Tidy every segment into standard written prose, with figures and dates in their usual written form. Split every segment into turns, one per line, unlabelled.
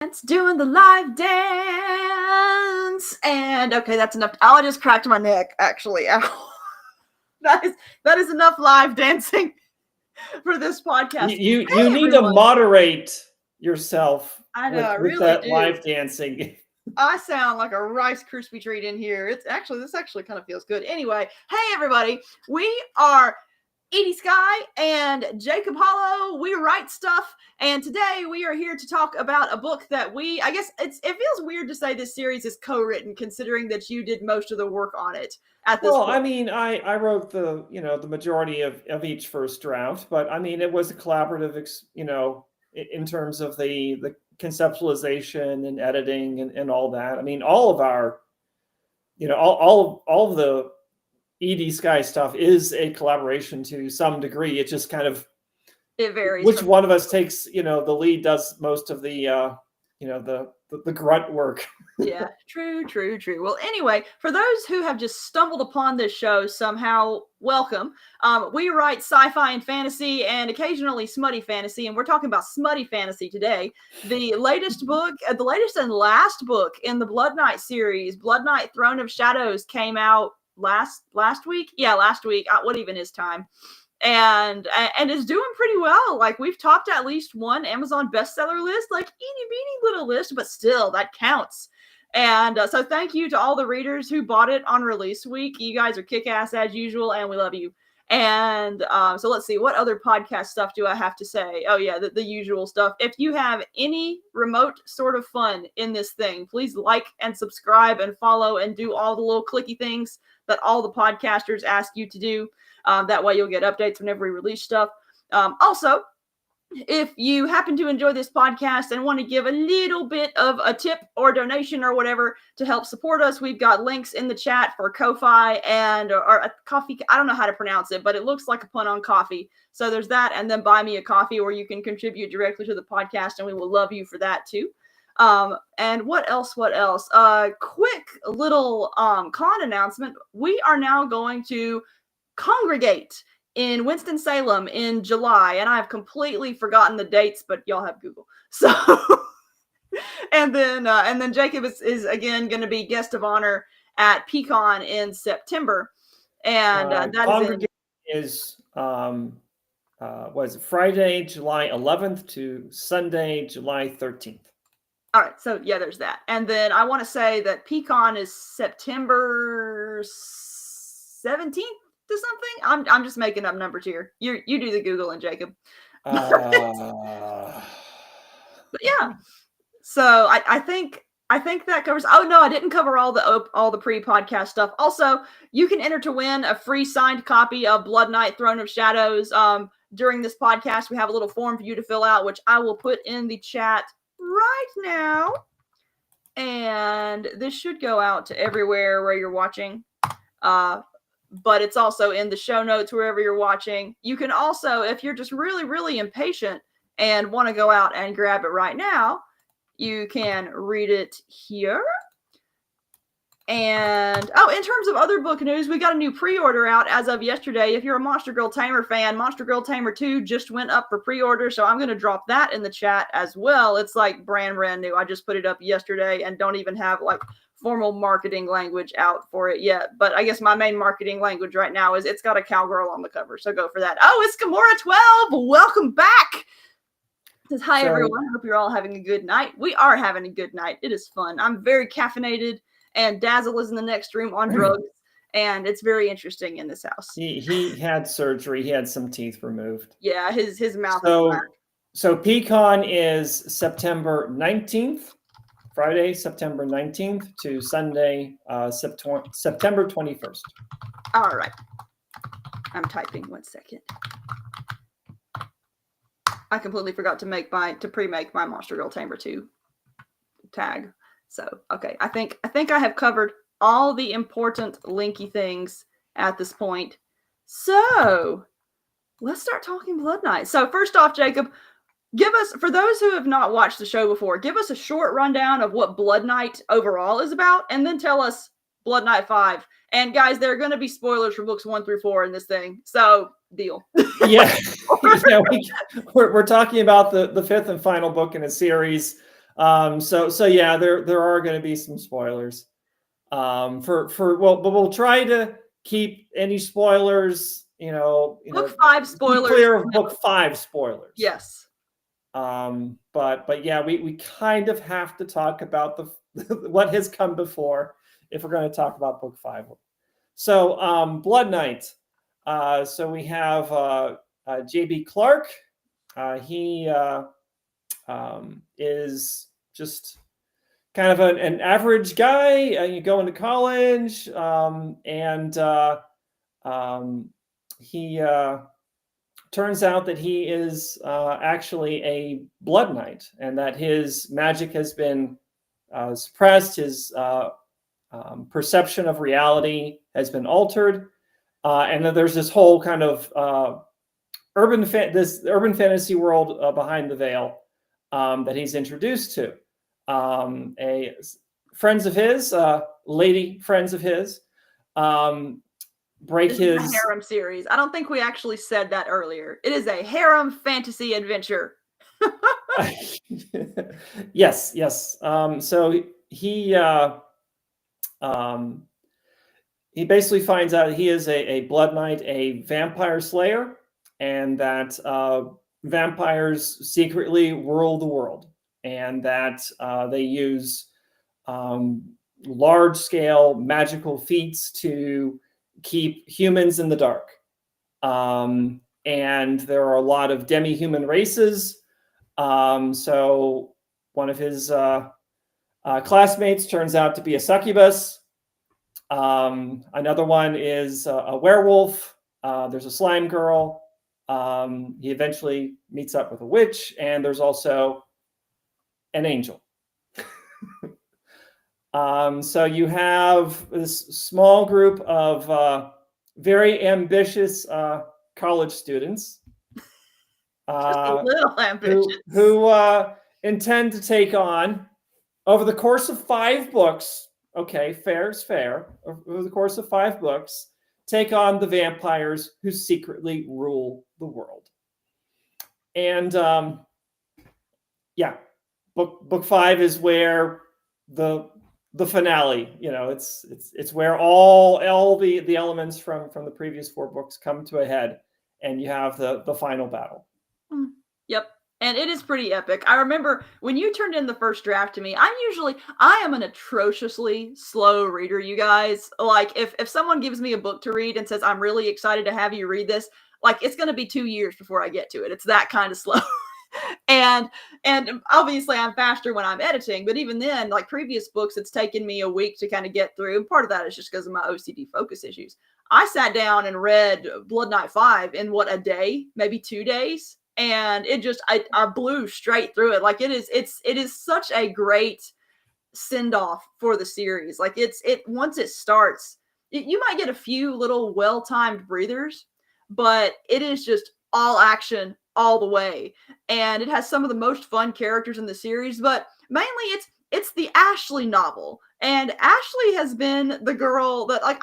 It's doing the live dance. And okay, that's enough. Oh, I just cracked my neck, actually. Ow. That is enough live dancing for this podcast.
You need to moderate yourself
I know, I
with
really
that
do.
live dancing.
I sound like a Rice Krispie treat in here. This actually kind of feels good. Anyway, hey everybody, we are Edie Skye and Jacob Holo. We write stuff, and today we are here to talk about a book that I guess it feels weird to say this series is co-written, considering that you did most of the work on it at this point.
I mean, I wrote the majority of each first draft, but I mean, it was a collaborative, in terms of the conceptualization and editing and all that. I mean, all of our, all of the Edie Skye stuff is a collaboration to some degree. It just kind of,
it varies.
Which one of us takes, the lead, does most of the, the grunt work.
Yeah, true. Well, anyway, for those who have just stumbled upon this show somehow, welcome. We write sci-fi and fantasy and occasionally smutty fantasy, and we're talking about smutty fantasy today. The latest book, the latest and last book in the Blood Knight series, Blood Knight Throne of Shadows, came out last week. Yeah, last week. What even is time? And is doing pretty well. Like, we've topped at least one Amazon bestseller list, like eeny beeny little list, but still that counts. And so thank you to all the readers who bought it on release week. You guys are kick-ass as usual, and we love you. And so let's see, what other podcast stuff do I have to say? Oh yeah, the usual stuff. If you have any remote sort of fun in this thing, please like and subscribe and follow and do all the little clicky things that all the podcasters ask you to do. That way you'll get updates whenever we release stuff. Also, if you happen to enjoy this podcast and want to give a little bit of a tip or donation or whatever to help support us, we've got links in the chat for Ko-Fi and or a coffee. I don't know how to pronounce it, but it looks like a pun on coffee. So there's that, and then Buy Me a Coffee, or you can contribute directly to the podcast, and we will love you for that too. And what else? Quick little con announcement. We are now going to congregate in Winston-Salem in July, and I've completely forgotten the dates, but y'all have Google. So, and then Jacob is again going to be guest of honor at Pecan in September, and that
is Friday, July 11th to Sunday, July 13th.
All right, so yeah, there's that, and then I want to say that Pecan is September 17th. To something. I'm just making up numbers here. You do the Googling, Jacob. But yeah. So I think that covers. Oh no, I didn't cover all the pre-podcast stuff. Also, you can enter to win a free signed copy of Blood Knight Throne of Shadows. During this podcast, we have a little form for you to fill out, which I will put in the chat right now. And this should go out to everywhere where you're watching. But it's also in the show notes wherever you're watching. You can also, if you're just really, really impatient and want to go out and grab it right now, you can read it here. And, in terms of other book news, we got a new pre-order out as of yesterday. If you're a Monster Girl Tamer fan, Monster Girl Tamer 2 just went up for pre-order, so I'm going to drop that in the chat as well. It's like brand new. I just put it up yesterday and don't even have like formal marketing language out for it yet, but I guess my main marketing language right now is it's got a cowgirl on the cover, so go for that. Oh, it's Gamora12. Welcome back. Says hi everyone. Hope you're all having a good night. We are having a good night. It is fun. I'm very caffeinated, and Dazzle is in the next room on drugs, and it's very interesting in this house.
He had surgery. He had some teeth removed.
Yeah, his mouth.
So Pecan is September 19th. Friday, September 19th to Sunday, September 21st.
All right. I'm typing 1 second. I completely forgot to pre-make my Monster Girl Tamer 2 tag. So, okay. I think I have covered all the important linky things at this point. So, let's start talking Blood Knight. So, first off, Jacob, give us, for those who have not watched the show before, give us a short rundown of what Blood Knight overall is about, and then tell us Blood Knight 5. And guys, there are going to be spoilers for books 1 through 4 in this thing, so deal.
Yeah, we're talking about the fifth and final book in a series. So yeah, there are going to be some spoilers. But we'll try to keep any spoilers,
Book 5
keep
spoilers.
clear of book 5 spoilers.
Yes.
But yeah, we kind of have to talk about the what has come before if we're going to talk about book 5. So Blood Knight. So we have J.B. Clark. He is just kind of an average guy. You go into college, and he turns out that he is actually a blood knight, and that his magic has been suppressed. His perception of reality has been altered, and then there's this whole kind of urban fantasy world behind the veil that he's introduced to. Friends of his, lady friends of his, break
this
his
is a harem series. I don't think we actually said that earlier. It is a harem fantasy adventure.
Yes. So he basically finds out he is a blood knight, a vampire slayer, and that vampires secretly rule the world, and that they use large-scale magical feats to keep humans in the dark. And there are a lot of demi-human races. So one of his classmates turns out to be a succubus. Another one is a werewolf. There's a slime girl. He eventually meets up with a witch, and there's also an angel. So you have this small group of very ambitious college students,
Just a little ambitious,
who intend to take on, over the course of 5 books. Okay, fair is fair. Over the course of 5 books, take on the vampires who secretly rule the world. And yeah, book 5 is where the finale, it's where all the elements from the previous 4 books come to a head, and you have the final battle.
Yep. And it is pretty epic. I remember when you turned in the first draft to me, I am an atrociously slow reader, you guys. Like if someone gives me a book to read and says, I'm really excited to have you read this, like it's going to be 2 years before I get to it. It's that kind of slow. And obviously I'm faster when I'm editing, but even then, like previous books, it's taken me a week to kind of get through. And part of that is just because of my OCD focus issues. I sat down and read Blood Knight 5 in a day, maybe 2 days. And it just, I blew straight through it. Like it is such a great send off for the series. Like once it starts, you might get a few little well-timed breathers, but it is just all action all the way. And it has some of the most fun characters in the series, but mainly it's the Ashley novel. And Ashley has been the girl that I've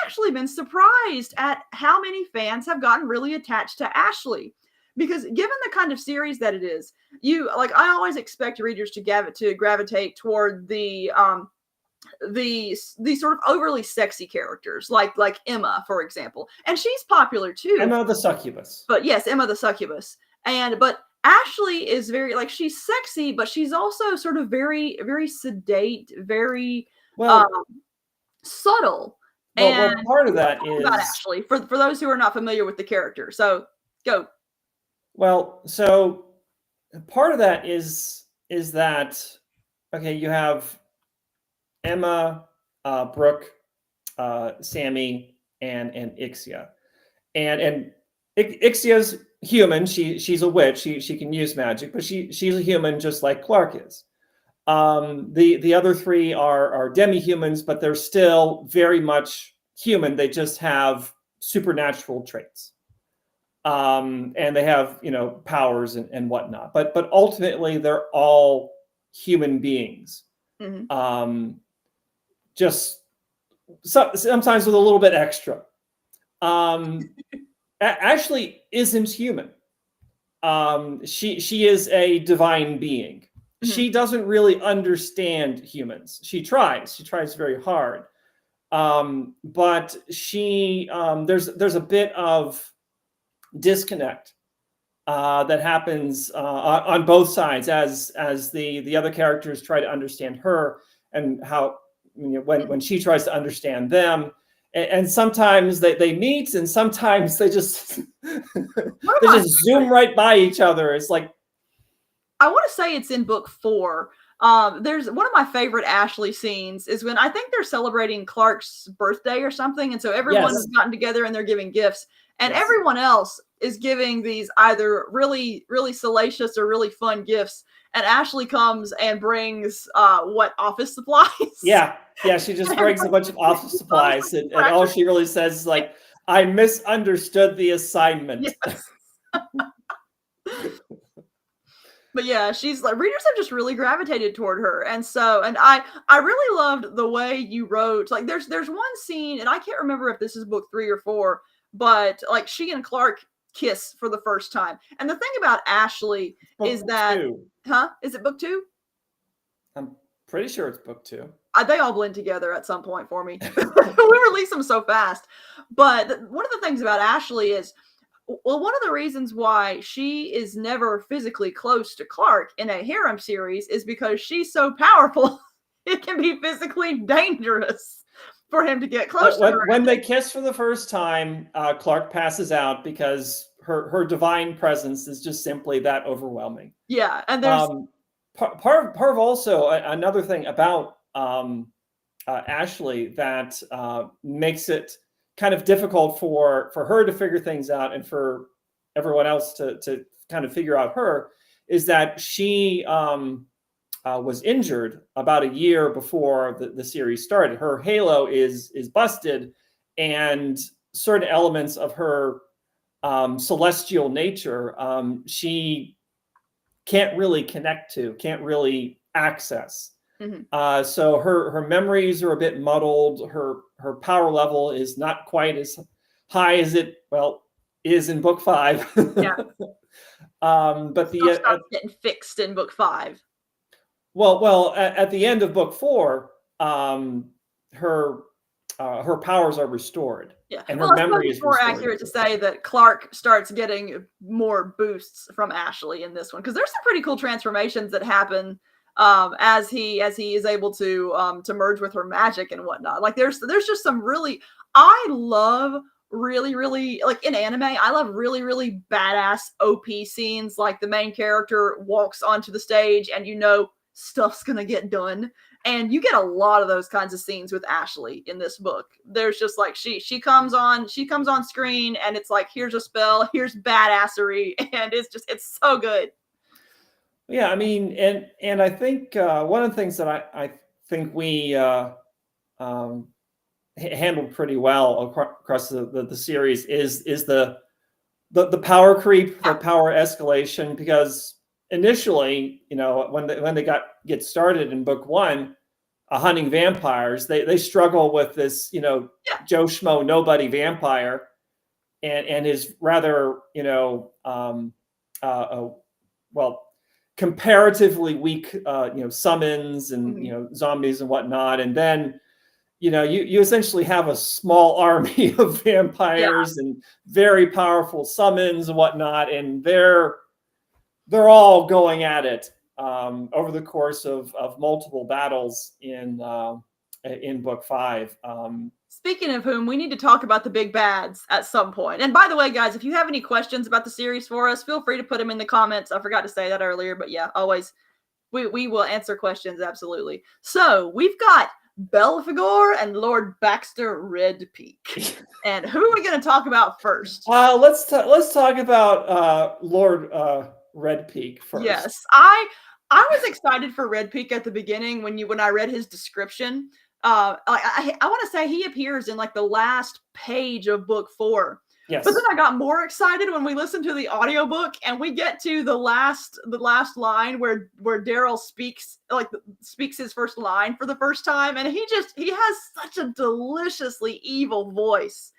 actually been surprised at how many fans have gotten really attached to Ashley. Because given the kind of series that it is, I always expect readers to gravitate toward the sort of overly sexy characters, like Emma, for example, and she's popular too.
Emma the succubus.
But yes, Emma the succubus, but Ashley is very she's sexy, but she's also sort of very very sedate, very subtle.
Well, part of that is
about Ashley for those who are not familiar with the character. So go.
Well, so part of that is that, okay, you have Emma, Brooke, Sammy, and Ixia, and Ixia's human. She's a witch. She can use magic, but she's a human just like Clark is. The other 3 are demi-humans, but they're still very much human. They just have supernatural traits. And they have, powers and whatnot, but ultimately they're all human beings. Mm-hmm. Just sometimes with a little bit extra. Ashley isn't human. She is a divine being. she doesn't really understand humans. She tries very hard. But she there's a bit of disconnect that happens on both sides as the other characters try to understand her, and how, you know, when she tries to understand them, and sometimes they meet, and sometimes they just they just zoom right by each other. It's like,
I want to say it's in book 4. There's one of my favorite Ashley scenes is when I think they're celebrating Clark's birthday or something, and so everyone has gotten together and they're giving gifts, and everyone else is giving these either really, really salacious or really fun gifts, and Ashley comes and brings office supplies.
Yeah, she just brings a bunch of office supplies, and all she really says is like, "I misunderstood the assignment."
Yes. But yeah, she's like, readers have just really gravitated toward her. And so, and I really loved the way you wrote, like there's one scene, and I can't remember if this is book 3 or 4, but like she and Clark kiss for the first time. And the thing about Ashley is that, is it book 2?
I'm pretty sure it's book 2.
They all blend together at some point for me. We release them so fast. But one of the things about Ashley is, well, one of the reasons why she is never physically close to Clark in a harem series is because she's so powerful, it can be physically dangerous for him to get close to her.
When they kiss for the first time, Clark passes out because her divine presence is just simply that overwhelming.
Yeah, and there's
part of also another thing about Ashley that makes it kind of difficult for her to figure things out, and for everyone else to kind of figure out her, is that she was injured about a year before the series started. Her halo is busted, and certain elements of her celestial nature she can't really connect to, can't really access. So her memories are a bit muddled. Her power level is not quite as high as it is in book 5.
Yeah.
But the
stuff getting fixed in book 5.
Well, at the end of book 4, her powers are restored.
Yeah,
and her memory is
more
restored.
accurate to say that Clark starts getting more boosts from Ashley in this one, because there's some pretty cool transformations that happen as he is able to merge with her magic and whatnot. Like there's just some really, I love really like in anime, I love really badass OP scenes, like the main character walks onto the stage and you know stuff's gonna get done. And you get a lot of those kinds of scenes with Ashley in this book. There's just like she comes on screen and it's like, here's a spell, here's badassery, and it's so good.
Yeah, I mean, and I think one of the things that I think we handled pretty well across the series is the power creep, the power escalation. Because initially, you know, when they get started in book 1, hunting vampires, they struggle with this, you know, Joe Schmo nobody vampire, and his rather, you know, comparatively weak, you know, summons and you know, zombies and whatnot. And then, you know, you essentially have a small army of vampires and very powerful summons and whatnot, and they're all going at it over the course of multiple battles in book 5.
Speaking of whom, we need to talk about the big bads at some point. And by the way, guys, if you have any questions about the series for us, feel free to put them in the comments. I forgot to say that earlier, but yeah, always we will answer questions, absolutely. So we've got Belphegor and Lord Baxter Redpeak. And who are we going to talk about first?
Let's talk about Lord Redpeak first.
Yes, I was excited for Redpeak at the beginning when I read his description. I want to say he appears in like the last page of book 4.
Yes.
But then I got more excited when we listened to the audiobook and we get to the last line where Daryl speaks his first line for the first time, and he has such a deliciously evil voice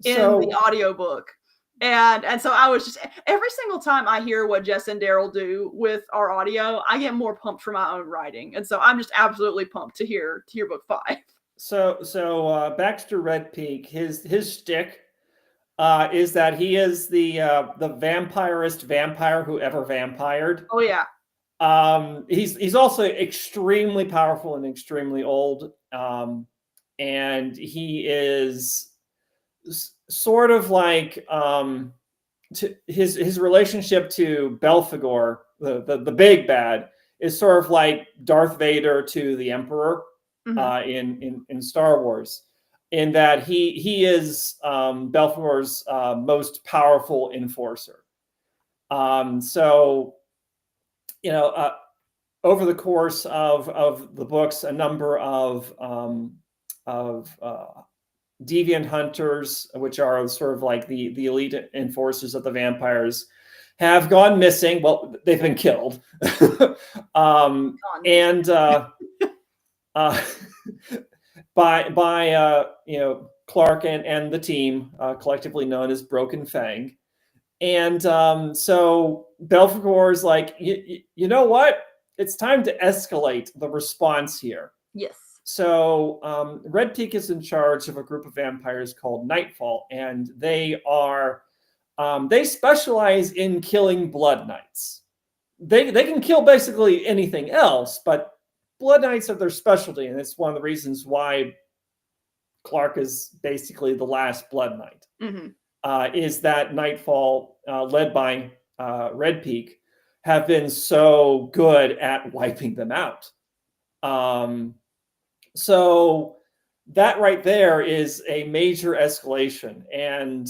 in the audiobook. And so I was just, every single time I hear what Jess and Daryl do with our audio, I get more pumped for my own writing. And so I'm just absolutely pumped to hear book 5.
So Baxter Red Peak, his shtick is that he is the vampirist vampire who ever vampired.
Oh yeah.
He's also extremely powerful and extremely old, and he is sort of like his relationship to Belphegor, the big bad, is sort of like Darth Vader to the Emperor in Star Wars, in that he is Belphegor's most powerful enforcer. So, over the course of the books, a number of deviant hunters, which are sort of like the elite enforcers of the vampires, have gone missing. Well, they've been killed. And by Clark and the team, collectively known as Broken Fang. And so Belphegor is like, you know what? It's time to escalate the response here.
Yes.
So Red Peak is in charge of a group of vampires called Nightfall, and they specialize in killing Blood Knights. They can kill basically anything else, but Blood Knights are their specialty, and it's one of the reasons why Clark is basically the last Blood Knight. Is that Nightfall, led by Red Peak, have been so good at wiping them out. So that right there is a major escalation. And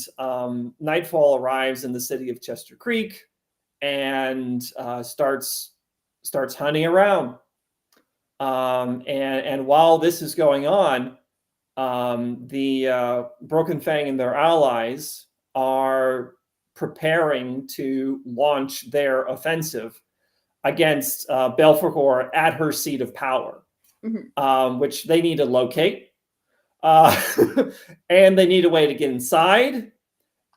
Nightfall arrives in the city of Chester Creek and starts hunting around. And while this is going on, the Broken Fang and their allies are preparing to launch their offensive against Belphegor at her seat of power, which they need to locate. And they need a way to get inside.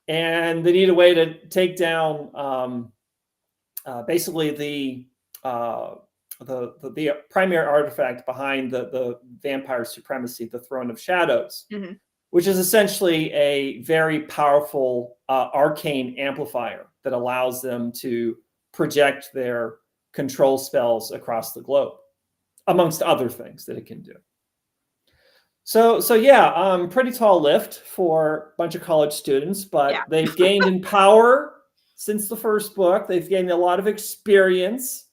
And they need a way to take down basically the primary artifact behind the vampire supremacy, the Throne of Shadows, which is essentially a very powerful arcane amplifier that allows them to project their control spells across the globe, amongst other things that it can do. So yeah, pretty tall lift for a bunch of college students, but they've gained in power since the first book. They've gained a lot of experience.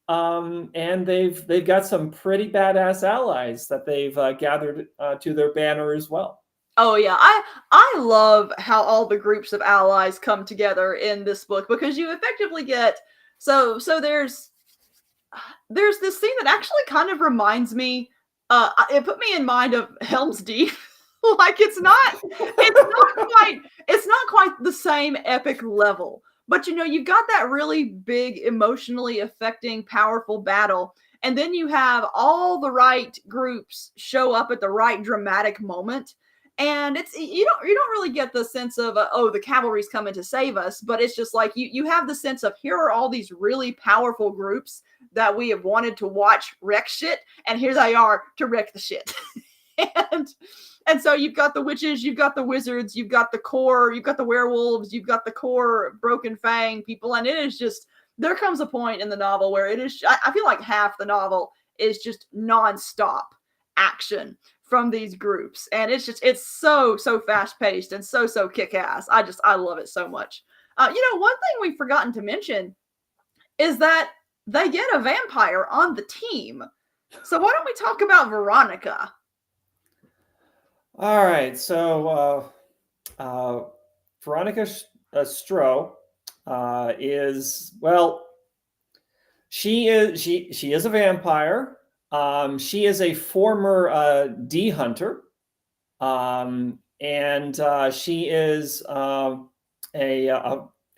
And they've got some pretty badass allies that they've gathered to their banner as well.
Oh yeah, I love how all the groups of allies come together in this book, because you effectively get so there's this scene that actually kind of reminds me. It put me in mind of Helm's Deep. Like it's not quite the same epic level. But you've got that really big, emotionally affecting, powerful battle, and then you have all the right groups show up at the right dramatic moment, and it's you don't really get the sense of the cavalry's coming to save us, but it's just like you have the sense of, here are all these really powerful groups that we have wanted to watch wreck shit, and here they are to wreck the shit. And so you've got the witches, you've got the wizards, you've got the core, you've got the werewolves, you've got the core Broken Fang people. And it is just, there comes a point in the novel where it is, I feel like half the novel is just nonstop action from these groups. And it's so fast paced and so kick ass. I love it so much. One thing we've forgotten to mention is that they get a vampire on the team. So why don't we talk about Veronica?
All right, so Veronica Stroh is, well, she is a vampire. She is a former D hunter, and she is an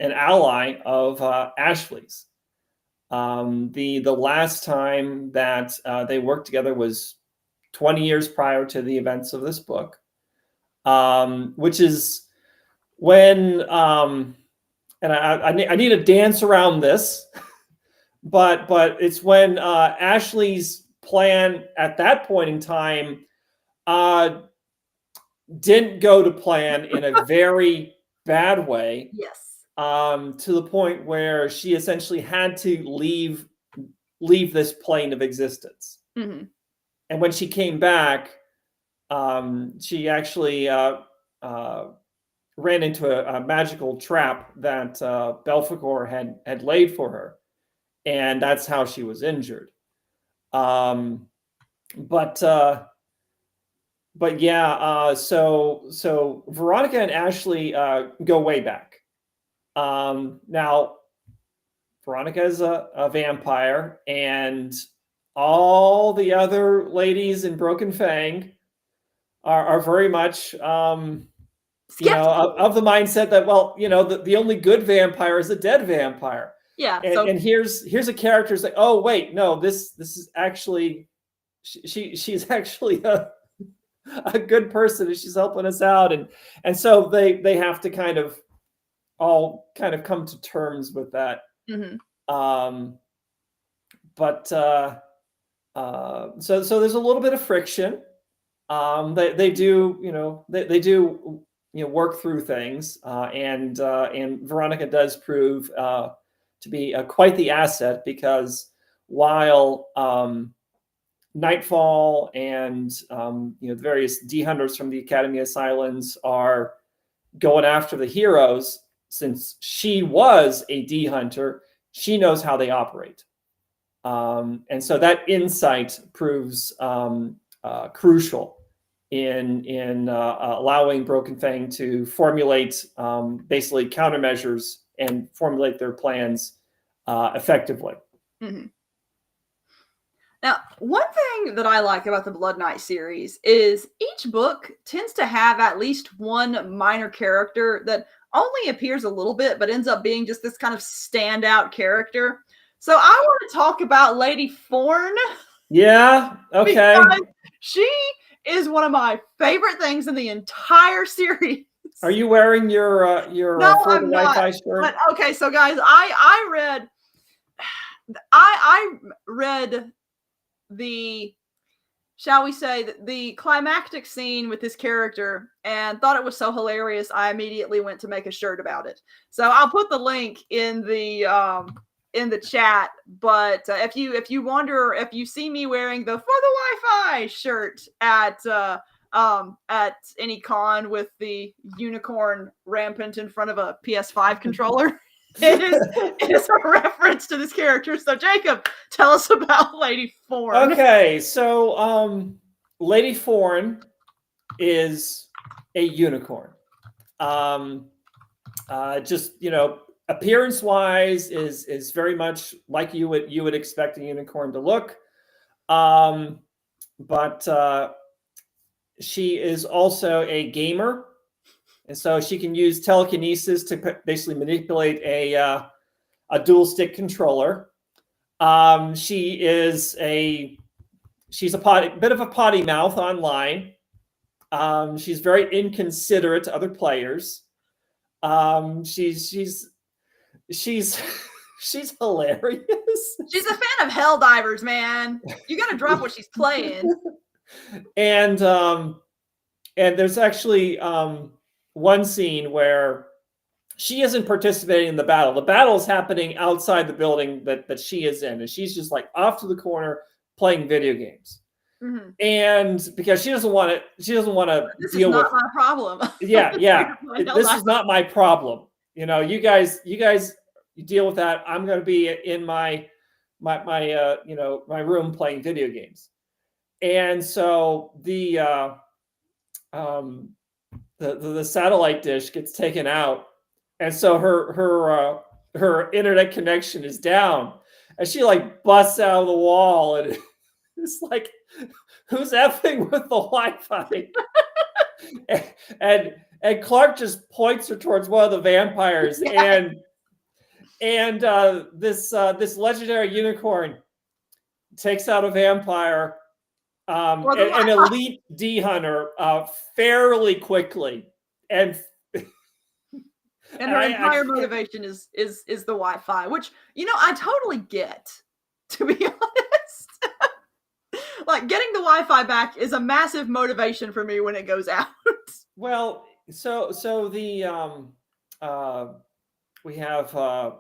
ally of Ashley's. The last time that they worked together was 20 years prior to the events of this book, which is when and I need to dance around this, but it's when Ashley's plan at that point in time didn't go to plan in a very bad way.
Yes.
To the point where she essentially had to leave this plane of existence.
Mm-hmm.
And when she came back, she actually ran into a magical trap that Belphegor had laid for her, and that's how she was injured. But yeah, so Veronica and Ashley go way back. Now, Veronica is a vampire, and all the other ladies in Broken Fang are very much, of the mindset that, well, the only good vampire is a dead vampire.
Yeah.
And here's a character who's like, oh wait, no, this is actually she's actually a good person, and she's helping us out, and so they have to kind of all kind of come to terms with that.
Mm-hmm.
But so there's a little bit of friction. They do, they do, work through things, and Veronica does prove to be quite the asset, because while Nightfall and the various D hunters from the Academy of Silence are going after the heroes, since she was a D hunter, she knows how they operate. And so that insight proves crucial in allowing Broken Fang to formulate basically countermeasures and formulate their plans effectively.
Mm-hmm. Now, one thing that I like about the Blood Knight series is each book tends to have at least one minor character that only appears a little bit, but ends up being just this kind of standout character. So I want to talk about Lady Forn.
Yeah, okay.
She is one of my favorite things in the entire series.
Are you wearing your
no, I'm not.
Wi-Fi shirt?
But okay, so guys, I read the, shall we say, the climactic scene with this character and thought it was so hilarious, I immediately went to make a shirt about it. So I'll put the link in the chat. But if you wonder, if you see me wearing the For the Wi-Fi shirt at any con with the unicorn rampant in front of a PS5 controller, it is a reference to this character. So Jacob, tell us about Lady Forn.
Okay, so Lady Forn is a unicorn. Just appearance wise is very much like you would expect a unicorn to look. But she is also a gamer. And so she can use telekinesis to basically manipulate a dual stick controller. She's a bit of a potty mouth online. She's very inconsiderate to other players. She's hilarious.
She's a fan of Helldivers, man. You got to drop what she's playing.
And there's actually one scene where she isn't participating in the battle. The battle is happening outside the building that she is in, and she's just like off to the corner playing video games.
Mm-hmm.
And because she doesn't want to deal with.
This is not my problem.
Yeah. This is not my problem. You guys deal with that. I'm going to be in my room playing video games. And so the satellite dish gets taken out, and so her internet connection is down, and she like busts out of the wall, and it's like, who's effing with the Wi-Fi? and Clark just points her towards one of the vampires, yeah. and this legendary unicorn takes out a vampire. An elite D hunter fairly quickly, and
And her entire motivation is the Wi-Fi, which, you know, I totally get, to be honest. Like, getting the Wi-Fi back is a massive motivation for me when it goes out.
Well, so the we have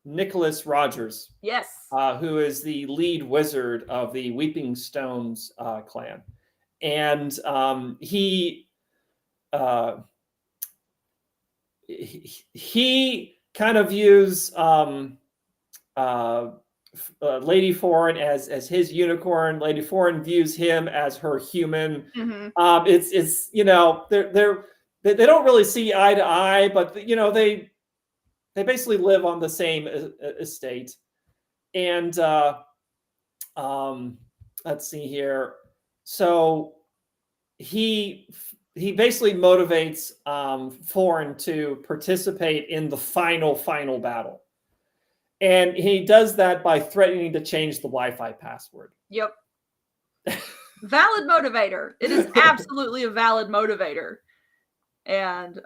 Nicholas Rogers,
Yes.
who is the lead wizard of the Weeping Stones clan, and he kind of views Lady Foreign as his unicorn. Lady Foreign views him as her human.
Mm-hmm.
It's you know they don't really see eye to eye, but you know they basically live on the same estate. And let's see here. So he basically motivates Foreign to participate in the final battle. And he does that by threatening to change the Wi-Fi password.
Yep. Valid motivator. It is absolutely a valid motivator. And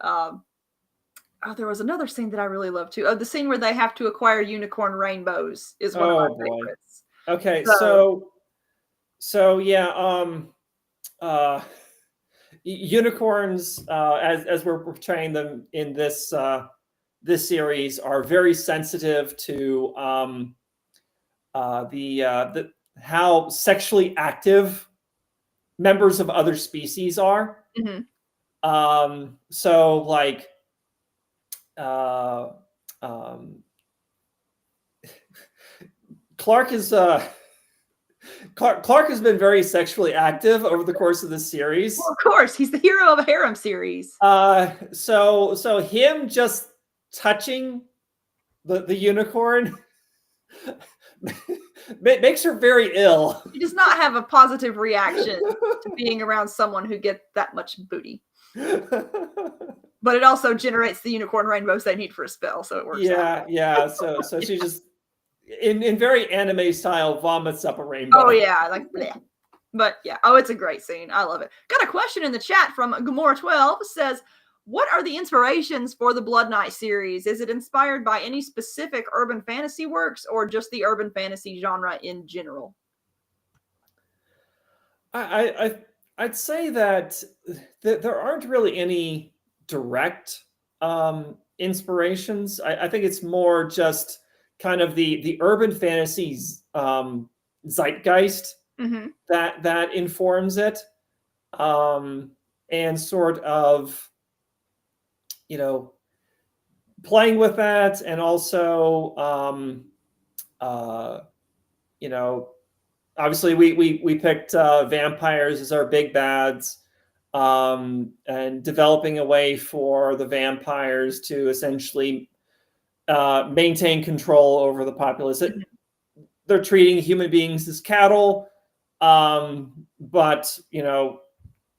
there was another scene that I really loved too. Oh, the scene where they have to acquire unicorn rainbows is one of my favorites.
Okay, so yeah, unicorns, as we're portraying them in this this series, are very sensitive to the how sexually active members of other species are.
Mm-hmm.
So like Clark is Clark has been very sexually active over the course of this series.
Well, of course, he's the hero of a harem series.
So him just touching the unicorn makes her very ill.
He does not have a positive reaction to being around someone who gets that much booty. But it also generates the unicorn rainbows they need for a spell, so it works out.
Yeah. So she just in very anime style vomits up a rainbow.
Oh yeah, like bleh. But yeah, it's a great scene. I love it. Got a question in the chat from Gamora12, says, what are the inspirations for the Blood Knight series? Is it inspired by any specific urban fantasy works or just the urban fantasy genre in general?
I'd say that there aren't really any direct inspirations. I think it's more just kind of the urban fantasies zeitgeist that informs it, and sort of, you know, playing with that, and also you know, obviously we picked vampires as our big bads, and developing a way for the vampires to essentially maintain control over the populace. They're treating human beings as cattle, but you know,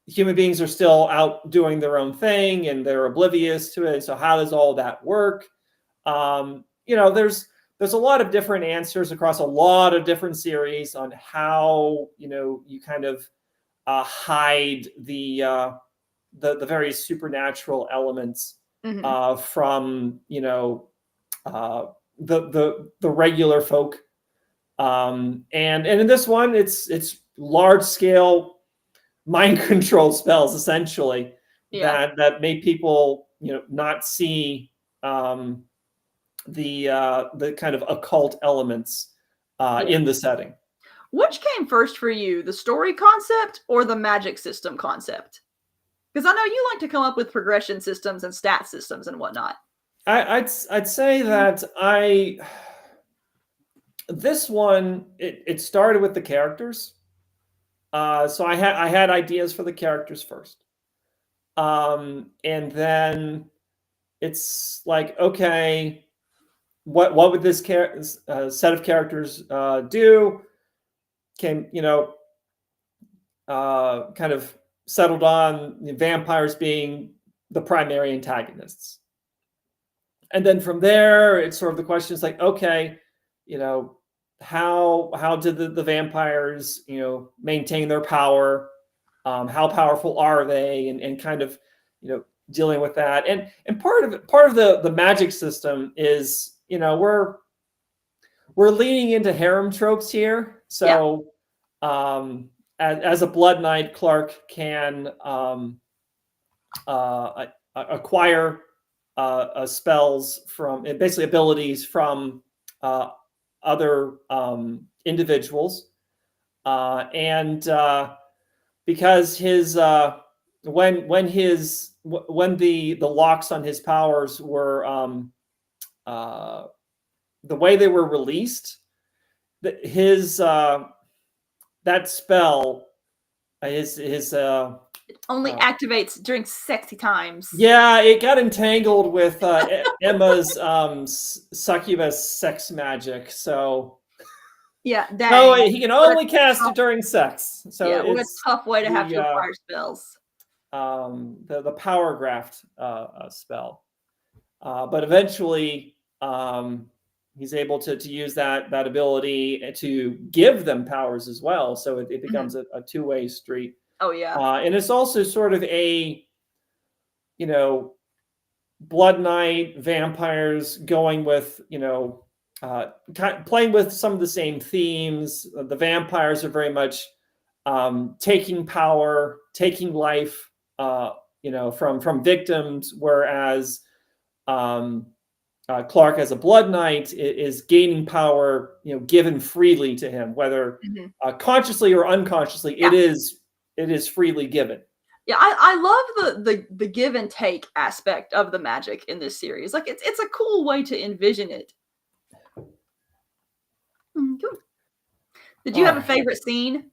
human beings are still out doing their own thing and they're oblivious to it. So how does all that work? You know, there's a lot of different answers across a lot of different series on how, you know, you kind of hide the various supernatural elements from, you know, the regular folk. And in this one, it's large scale mind control spells, essentially, that made people, you know, not see the kind of occult elements in the setting.
Which came first for you, the story concept or the magic system concept? Because I know you like to come up with progression systems and stat systems and whatnot.
I'd say that this one, it started with the characters. So I had ideas for the characters first, and then it's like, okay, what would this set of characters do? Can, you know, kind of settled on the vampires being the primary antagonists, and then from there, it's sort of the question is like, okay, you know, how did the vampires, you know, maintain their power? How powerful are they? And kind of, you know, dealing with that. And part of the magic system is, we're leaning into harem tropes here. So as a blood knight, Clark can acquire spells from, basically abilities from other individuals, and because his when the locks on his powers were the way they were released, his that spell, his
only activates during sexy times.
Yeah, it got entangled with Emma's succubus sex magic. So
yeah, dang.
No, he can only cast it during sex. So
yeah, what a tough way to have to acquire spells.
The power graft spell, but eventually he's able to use that ability to give them powers as well. So it becomes a two-way street.
Oh yeah.
And it's also sort of a, Blood Knight, vampires going with, playing with some of the same themes. The vampires are very much taking power, taking life, from victims, whereas Clark as a Blood Knight is gaining power, given freely to him, whether consciously or unconsciously. Yeah. It is freely given.
Yeah, I love the give and take aspect of the magic in this series. Like it's a cool way to envision it. Cool. Did you have a favorite scene?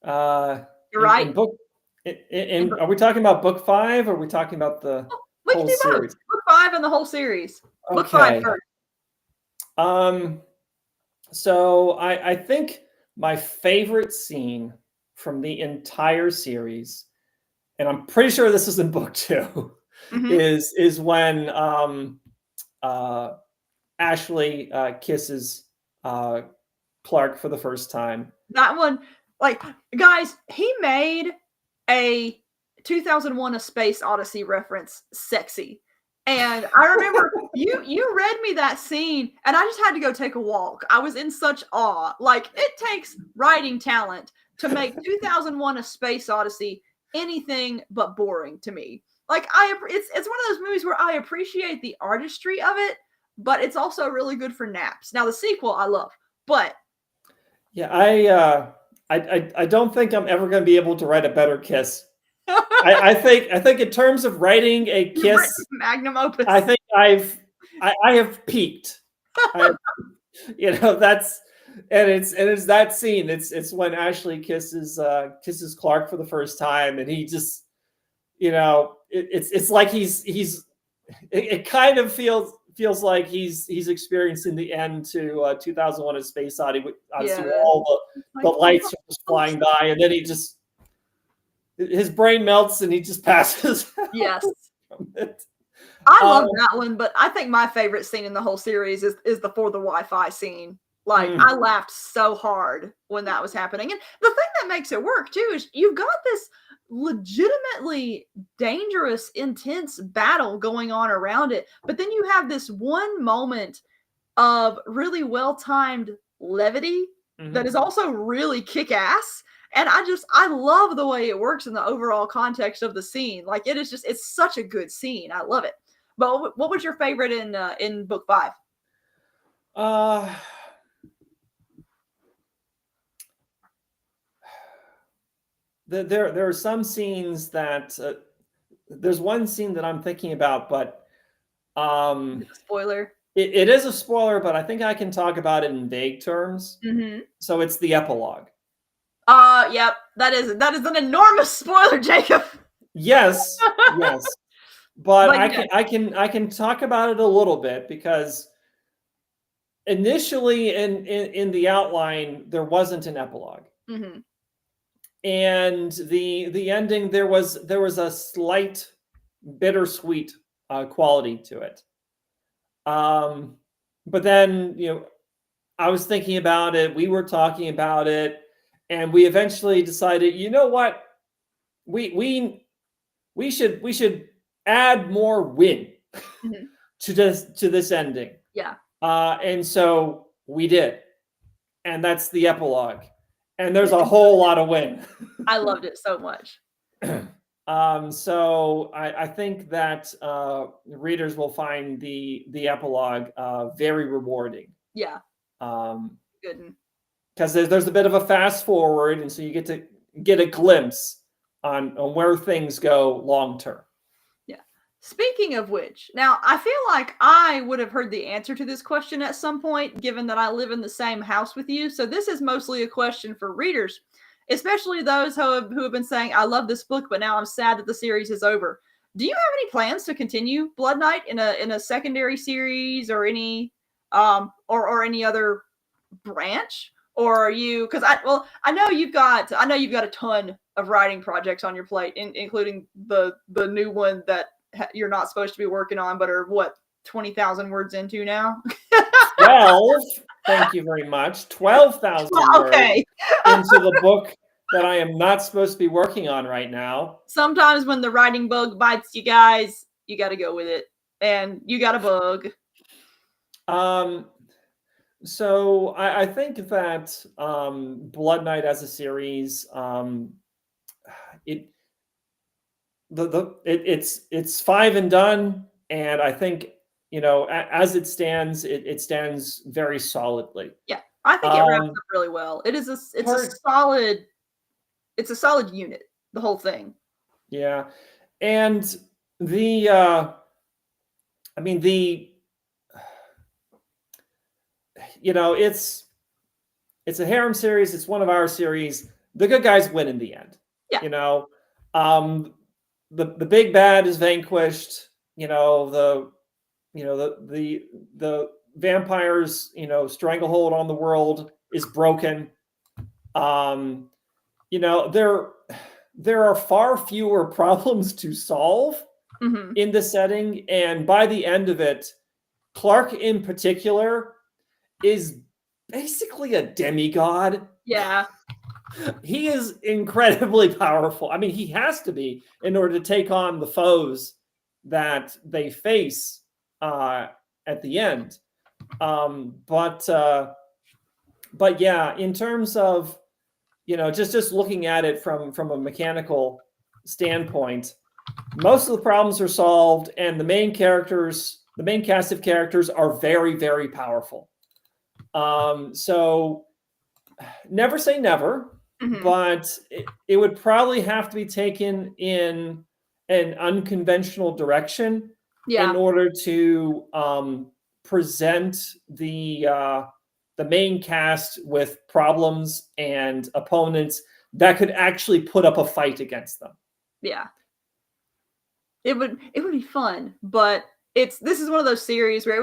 You're right. Are we talking about book 5, or are we talking about the whole series?
Book 5 and the whole series. Okay. Book 5 first.
So I think my favorite scene from the entire series, and I'm pretty sure this is in book 2, is when Ashley kisses Clark for the first time.
That one, like, guys, he made a 2001: A Space Odyssey reference sexy. And I remember you read me that scene, and I just had to go take a walk. I was in such awe. Like, it takes writing talent to make 2001: A Space Odyssey anything but boring to me. Like, it's one of those movies where I appreciate the artistry of it, but it's also really good for naps. Now, the sequel I love, but
yeah, I don't think I'm ever going to be able to write a better kiss. I think in terms of writing a kiss,
magnum opus,
I think I have peaked. That's. And it's that scene. It's when Ashley kisses Clark for the first time, and he just, it's like it kind of feels like he's experiencing the end to 2001: A Space Odyssey. Obviously, all the lights are just flying by, and then his brain melts and he just passes.
Yes. I love that one, but I think my favorite scene in the whole series is the For the Wi-Fi scene. Like, I laughed so hard when that was happening. And the thing that makes it work, too, is you've got this legitimately dangerous, intense battle going on around it. But then you have this one moment of really well-timed levity that is also really kick-ass. And I love the way it works in the overall context of the scene. Like, it's such a good scene. I love it. But what was your favorite in book 5?
There are some scenes that there's one scene that I'm thinking about, but
spoiler.
It is a spoiler, but I think I can talk about it in vague terms. So it's the epilogue.
Yep, that is an enormous spoiler, Jacob.
Yes, yes, but I can talk about it a little bit, because initially in the outline there wasn't an epilogue. And the ending, there was a slight bittersweet quality to it. But then, I was thinking about it, we were talking about it, and we eventually decided, you know what, we should add more win
Mhm.
to this ending.
Yeah.
And so we did. And that's the epilogue. And there's a whole lot of win.
I loved it so much.
So I think that readers will find the epilogue very rewarding.
Yeah.
Good.
Because
there's a bit of a fast forward, and so you get a glimpse on where things go long term.
Yeah. Speaking of which, now I feel like I would have heard the answer to this question at some point, given that I live in the same house with you. So this is mostly a question for readers, especially those who have been saying, I love this book, but now I'm sad that the series is over. Do you have any plans to continue Blood Knight in a secondary series or any or any other branch? Or are you, because I know you've got a ton of writing projects on your plate, including the new one that you're not supposed to be working on, but are what, 20,000 words into now?
12. Thank you very much. 12,000
Okay.
words into the book that I am not supposed to be working on right now.
Sometimes when the writing bug bites you guys, you got to go with it, and you got a bug.
So I think that Blood Knight as a series, it's 5 and done, and I think, as it stands, it stands very solidly.
Yeah, I think it wraps up really well. It's a solid unit, the whole thing.
Yeah, and it's a harem series. It's one of our series. The good guys win in the end.
Yeah.
The big bad is vanquished. The vampires, stranglehold on the world is broken. There are far fewer problems to solve in the setting, and by the end of it, Clark in particular is basically a demigod.
Yeah.
He is incredibly powerful. I mean, he has to be in order to take on the foes that they face at the end. But yeah, in terms of, just looking at it from a mechanical standpoint, most of the problems are solved, and the main cast of characters are very, very powerful. So never say never, but it would probably have to be taken in an unconventional direction in order to present the main cast with problems and opponents that could actually put up a fight against them.
Yeah. It would be fun, but this is one of those series where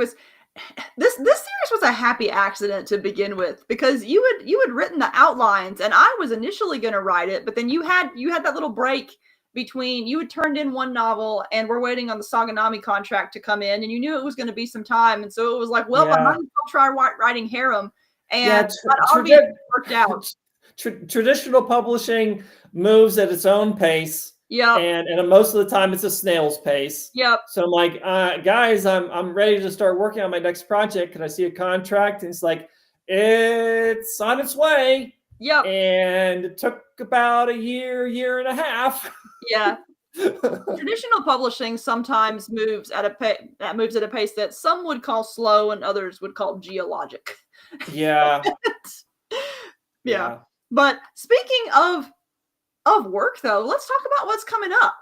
this series was a happy accident to begin with, because you had written the outlines, and I was initially going to write it, but then you had that little break between, you had turned in one novel and we're waiting on the Saganami contract to come in, and you knew it was going to be some time, and so it was like, well, I might as well try writing Harem, and that worked out.
Traditional publishing moves at its own pace.
Yeah,
and most of the time it's a snail's pace.
Yep.
So I'm like, guys, I'm ready to start working on my next project. Can I see a contract? And it's like, it's on its way.
Yep.
And it took about a year and a half.
Yeah. Traditional publishing sometimes moves at a pace that some would call slow and others would call geologic.
Yeah.
Yeah. But speaking of work, though, let's talk about what's coming up.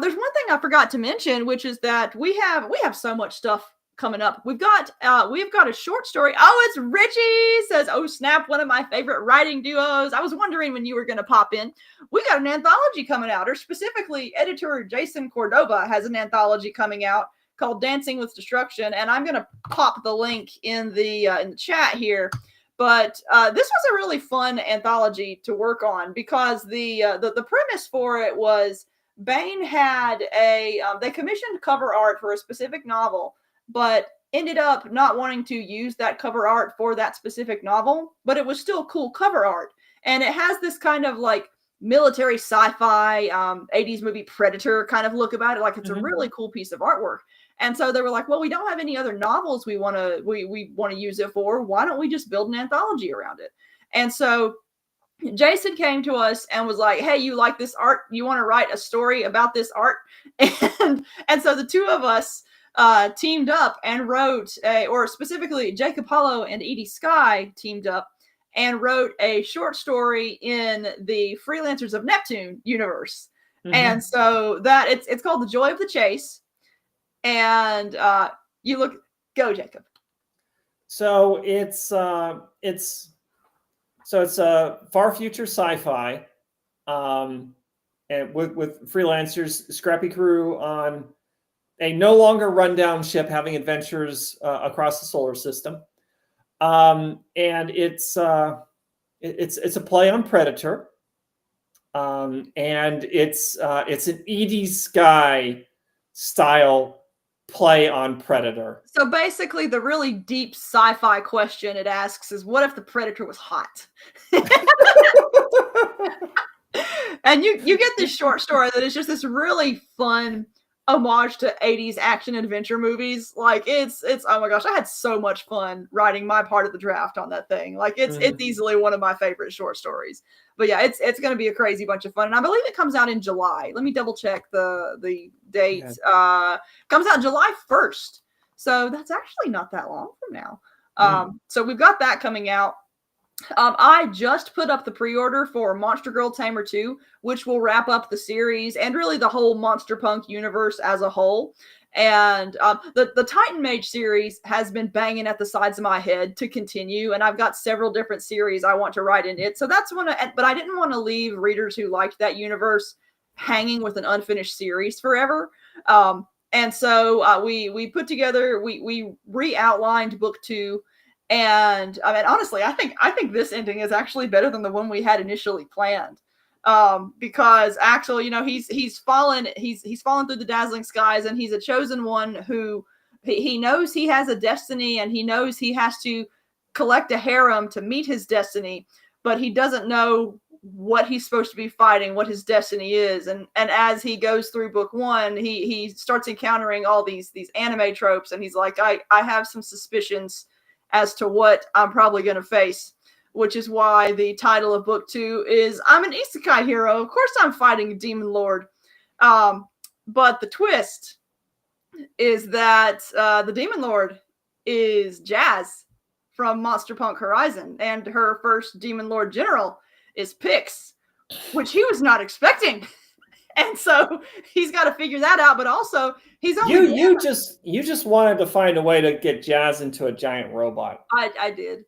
There's one thing I forgot to mention, which is that we have so much stuff coming up. We've got a short story. Oh, it's Richie says, oh snap, one of my favorite writing duos. I was wondering when you were going to pop in. We got an anthology coming out, or specifically editor Jason Cordova has an anthology coming out called Dancing with Destruction, and I'm going to pop the link in the chat here. But this was a really fun anthology to work on, because the premise for it was Baen had they commissioned cover art for a specific novel, but ended up not wanting to use that cover art for that specific novel, but it was still cool cover art. And it has this kind of like military sci-fi 80s movie Predator kind of look about it. Like it's a really cool piece of artwork. And so they were like, well, we don't have any other novels we want to use it for. Why don't we just build an anthology around it? And so Jason came to us and was like, hey, you like this art? You want to write a story about this art? And so the two of us teamed up and wrote or specifically Jacob Holo and Edie Skye teamed up and wrote a short story in the Freelancers of Neptune universe. And so that it's called The Joy of the Chase. And go, Jacob.
So it's a far future sci-fi, and with freelancers, scrappy crew on a no longer rundown ship having adventures across the solar system, and it's a play on Predator, and it's an Edie Skye style play on Predator.
So basically the really deep sci-fi question it asks is, what if the Predator was hot? And you get this short story that is just this really fun homage to 80s action adventure movies. Like it's oh my gosh, I had so much fun writing my part of the draft on that thing. Like it's easily one of my favorite short stories. But yeah, it's going to be a crazy bunch of fun, and I believe it comes out in July. Let me double check the date. Okay. Comes out July 1st, so that's actually not that long from now. So we've got that coming out. I just put up the pre-order for Monster Girl Tamer 2, which will wrap up the series and really the whole Monster Punk universe as a whole. And the Titan Mage series has been banging at the sides of my head to continue, and I've got several different series I want to write in it. So that's but I didn't want to leave readers who liked that universe hanging with an unfinished series forever. And so we put together, we re-outlined book 2. And I mean, honestly, I think this ending is actually better than the one we had initially planned. Because Axel, he's fallen through the dazzling skies, and he's a chosen one who he knows he has a destiny, and he knows he has to collect a harem to meet his destiny, but he doesn't know what he's supposed to be fighting, what his destiny is. And as he goes through book 1, he starts encountering all these anime tropes, and he's like, I have some suspicions as to what I'm probably going to face, which is why the title of book 2 is I'm an isekai hero. Of course I'm fighting a demon lord. But the twist is that the demon lord is Jazz from Monster Punk Horizon, and her first demon lord general is Pix, which he was not expecting. And so he's got to figure that out, but also he's only
you just wanted to find a way to get Jazz into a giant robot.
I did.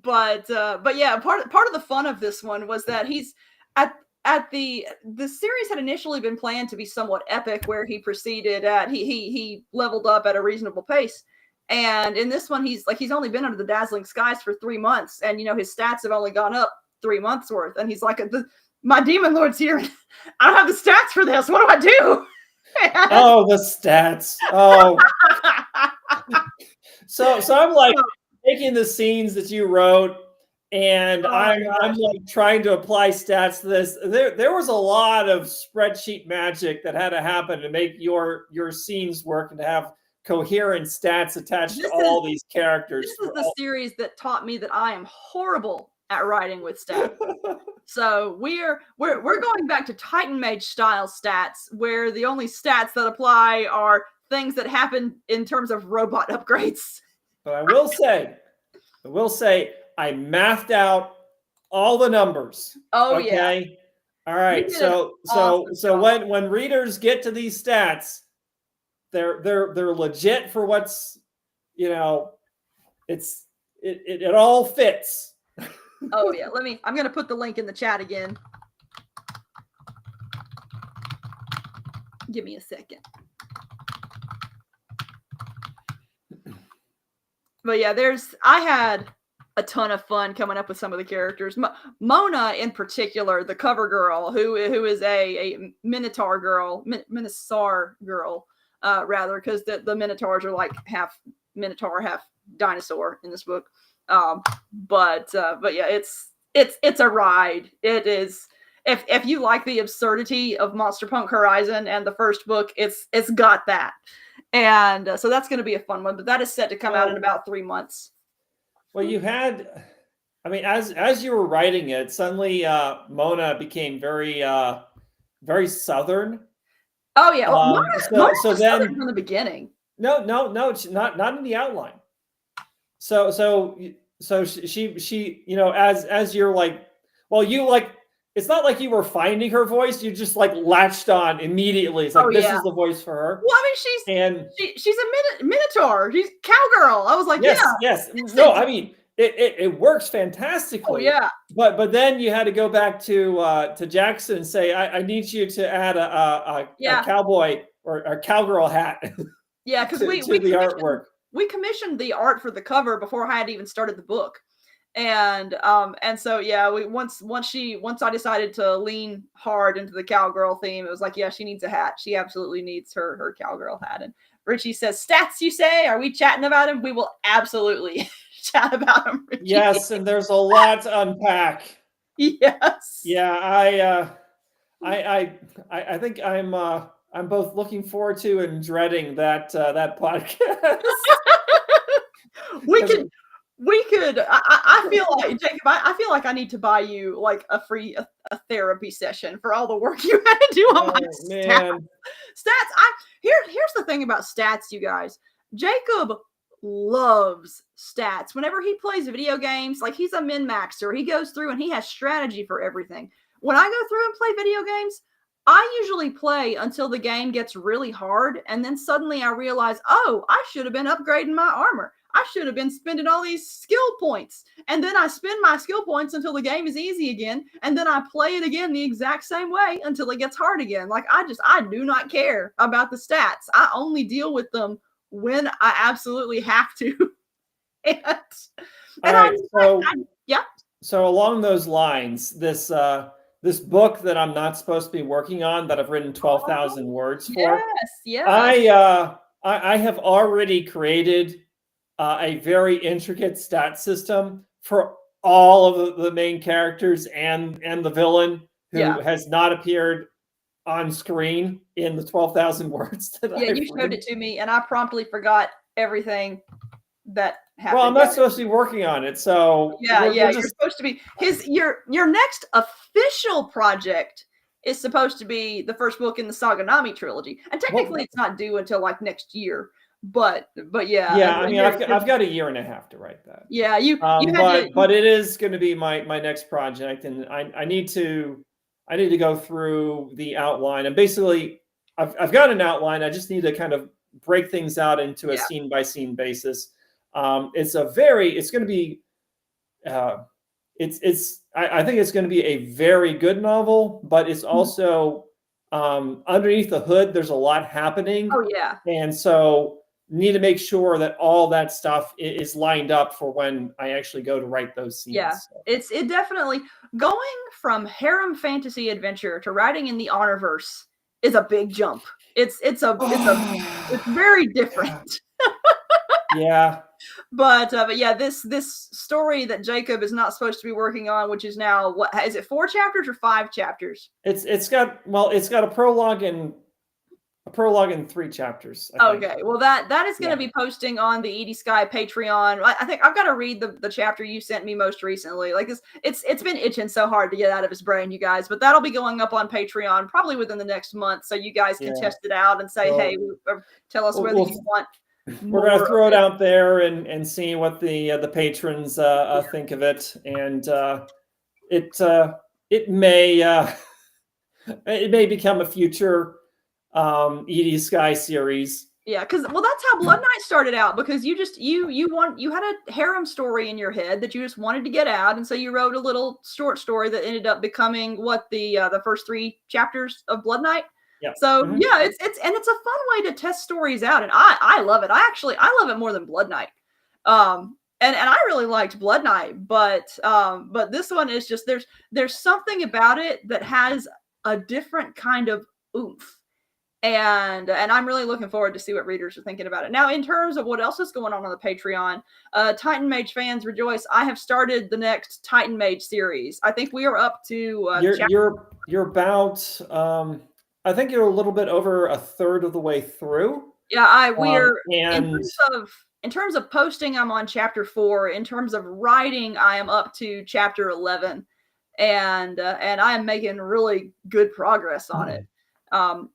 But yeah, part of the fun of this one was that he's at the series had initially been planned to be somewhat epic, where he proceeded at he leveled up at a reasonable pace. And in this one, he's only been under the dazzling skies for 3 months, and his stats have only gone up 3 months worth, and he's like, my demon lord's here. I don't have the stats for this. What do I do?
Oh, the stats. Oh. So I'm like taking the scenes that you wrote, and I'm like trying to apply stats to this. There was a lot of spreadsheet magic that had to happen to make your scenes work and to have coherent stats attached to all these characters.
This is the series that taught me that I am horrible at writing with stats. So we're going back to Titan Mage style stats, where the only stats that apply are things that happen in terms of robot upgrades.
But I will say I mathed out all the numbers.
Oh,
okay? Yeah. All right. So when readers get to these stats, they're legit for what's, it all fits.
Oh yeah, I'm going to put the link in the chat again. Give me a second. But yeah, I had a ton of fun coming up with some of the characters. Mona in particular, the cover girl, who is a Minotaur girl, Minosaur girl, rather, because the Minotaurs are like half Minotaur, half dinosaur in this book. But yeah, it's a ride. It is. if you like the absurdity of Monster Punk Horizon and the first book, it's got that. And so that's going to be a fun one, but that is set to come out in about 3 months.
Well, you had, I mean, as you were writing it, suddenly Mona became very Southern.
Oh yeah, well, Mona
so
was
then
Southern from the beginning.
No, it's not in the outline. So she, you know, as you're like, well, you like, it's not like you were finding her voice. You just like latched on immediately. It's like, this is the voice for her.
Well, I mean, she's a minotaur. She's cowgirl. I was like,
yes. No, I mean, it works fantastically.
Oh yeah.
But then you had to go back to Jackson and say, I need you to add a cowboy or a cowgirl hat.
Yeah, because we
the artwork.
We commissioned the art for the cover before I had even started the book. And so yeah, once I decided to lean hard into the cowgirl theme, it was like, yeah, she needs a hat. She absolutely needs her cowgirl hat. And Richie says, "Stats, you say? Are we chatting about him?" We will absolutely chat about him, Richie.
Yes, and there's a lot to unpack.
Yes.
Yeah, I think I'm both looking forward to and dreading that podcast.
We could. I feel like, Jacob, I feel like I need to buy you like a free therapy session for all the work you had to do on my stats. Here's the thing about stats, you guys. Jacob loves stats. Whenever he plays video games, like, he's a min-maxer. He goes through and he has strategy for everything. When I go through and play video games, I usually play until the game gets really hard, and then suddenly I realize, oh, I should have been upgrading my armor. I should have been spending all these skill points. And then I spend my skill points until the game is easy again, and then I play it again the exact same way until it gets hard again. Like, I do not care about the stats. I only deal with them when I absolutely have to.
So along those lines, this book that I'm not supposed to be working on, that I've written 12,000 words for.
Yes.
I have already created a very intricate stat system for all of the main characters and the villain who has not appeared on screen in the 12,000 words that I've
you showed it to me, and I promptly forgot everything that happened.
Well, I'm not supposed to be working on it, so
you're supposed to be your next official project is supposed to be the first book in the Saganami trilogy, and technically it's not due until like next year. But
I mean, I've got a year and a half to write that.
Yeah,
but it is going to be my next project, and I need to go through the outline, and basically I've got an outline. I just need to kind of break things out into a scene by scene basis. I think it's going to be a very good novel, but it's also underneath the hood, there's a lot happening.
Oh yeah.
And so need to make sure that all that stuff is lined up for when I actually go to write those scenes.
Yeah, it definitely, going from harem fantasy adventure to writing in the Honorverse is a big jump. It's very different.
Yeah.
But yeah, this story that Jacob is not supposed to be working on, which is now, what is it, 4 chapters or 5 chapters?
It's got a prologue and 3 chapters.
Okay, well that is going to be posting on the Edie Skye Patreon. I think I've got to read the chapter you sent me most recently. Like, it's been itching so hard to get out of his brain, you guys. But that'll be going up on Patreon probably within the next month, so you guys can test it out and say, hey, tell us whether you want.
We're going to throw it out there and see what the patrons think of it, and it may become a future Edie Skye series.
Yeah, because that's how Blood Knight started out, because you had a harem story in your head that you just wanted to get out, and so you wrote a little short story that ended up becoming the first 3 chapters of Blood Knight.
Yeah.
So it's a fun way to test stories out, and I love it. I love it more than Blood Knight. And I really liked Blood Knight, but this one is just, there's something about it that has a different kind of oomph. And I'm really looking forward to see what readers are thinking about it. Now, in terms of what else is going on the Patreon, Titan Mage fans rejoice. I have started the next Titan Mage series. I think we are up to
You're about, I think you're a little bit over a third of the way through.
Yeah, we're
and
in terms of posting, I'm on chapter 4. In terms of writing, I am up to chapter 11, and I am making really good progress on it.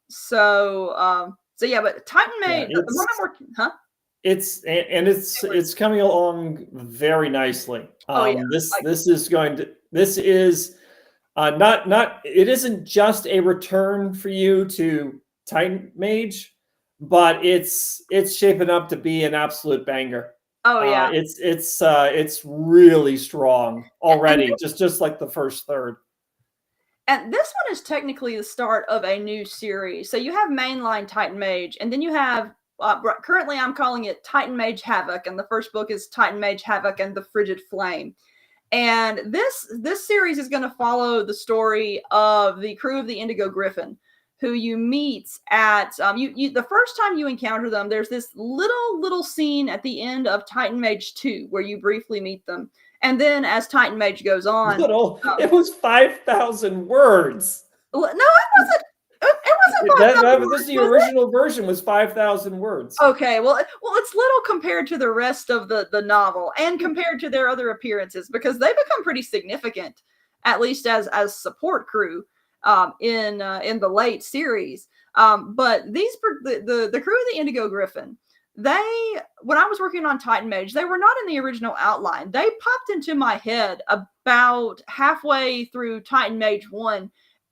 So yeah, but Titan Mage, the one I'm working, huh?
It's coming along very nicely.
Oh yeah,
This is not it isn't just a return for you to Titan Mage, but it's shaping up to be an absolute banger.
oh yeah.
It's really strong already, just like the first third.
And this one is technically the start of a new series. So you have mainline Titan Mage, and then you have currently I'm calling it Titan Mage Havoc, and the first book is Titan Mage Havoc and the Frigid Flame. And this series is going to follow the story of the crew of the Indigo Griffin, who you meet at the first time you encounter them. There's this little scene at the end of Titan Mage 2 where you briefly meet them. And then as Titan Mage goes on,
it was 5,000 words.
No, it wasn't. It wasn't 5,000 words.
This the original version was 5,000 words.
Okay, well, it's little compared to the rest of the novel and compared to their other appearances, because they become pretty significant, at least as support crew in the late series. But the crew of the Indigo Griffin, when I was working on Titan Mage, they were not in the original outline. They popped into my head about halfway through Titan Mage 1.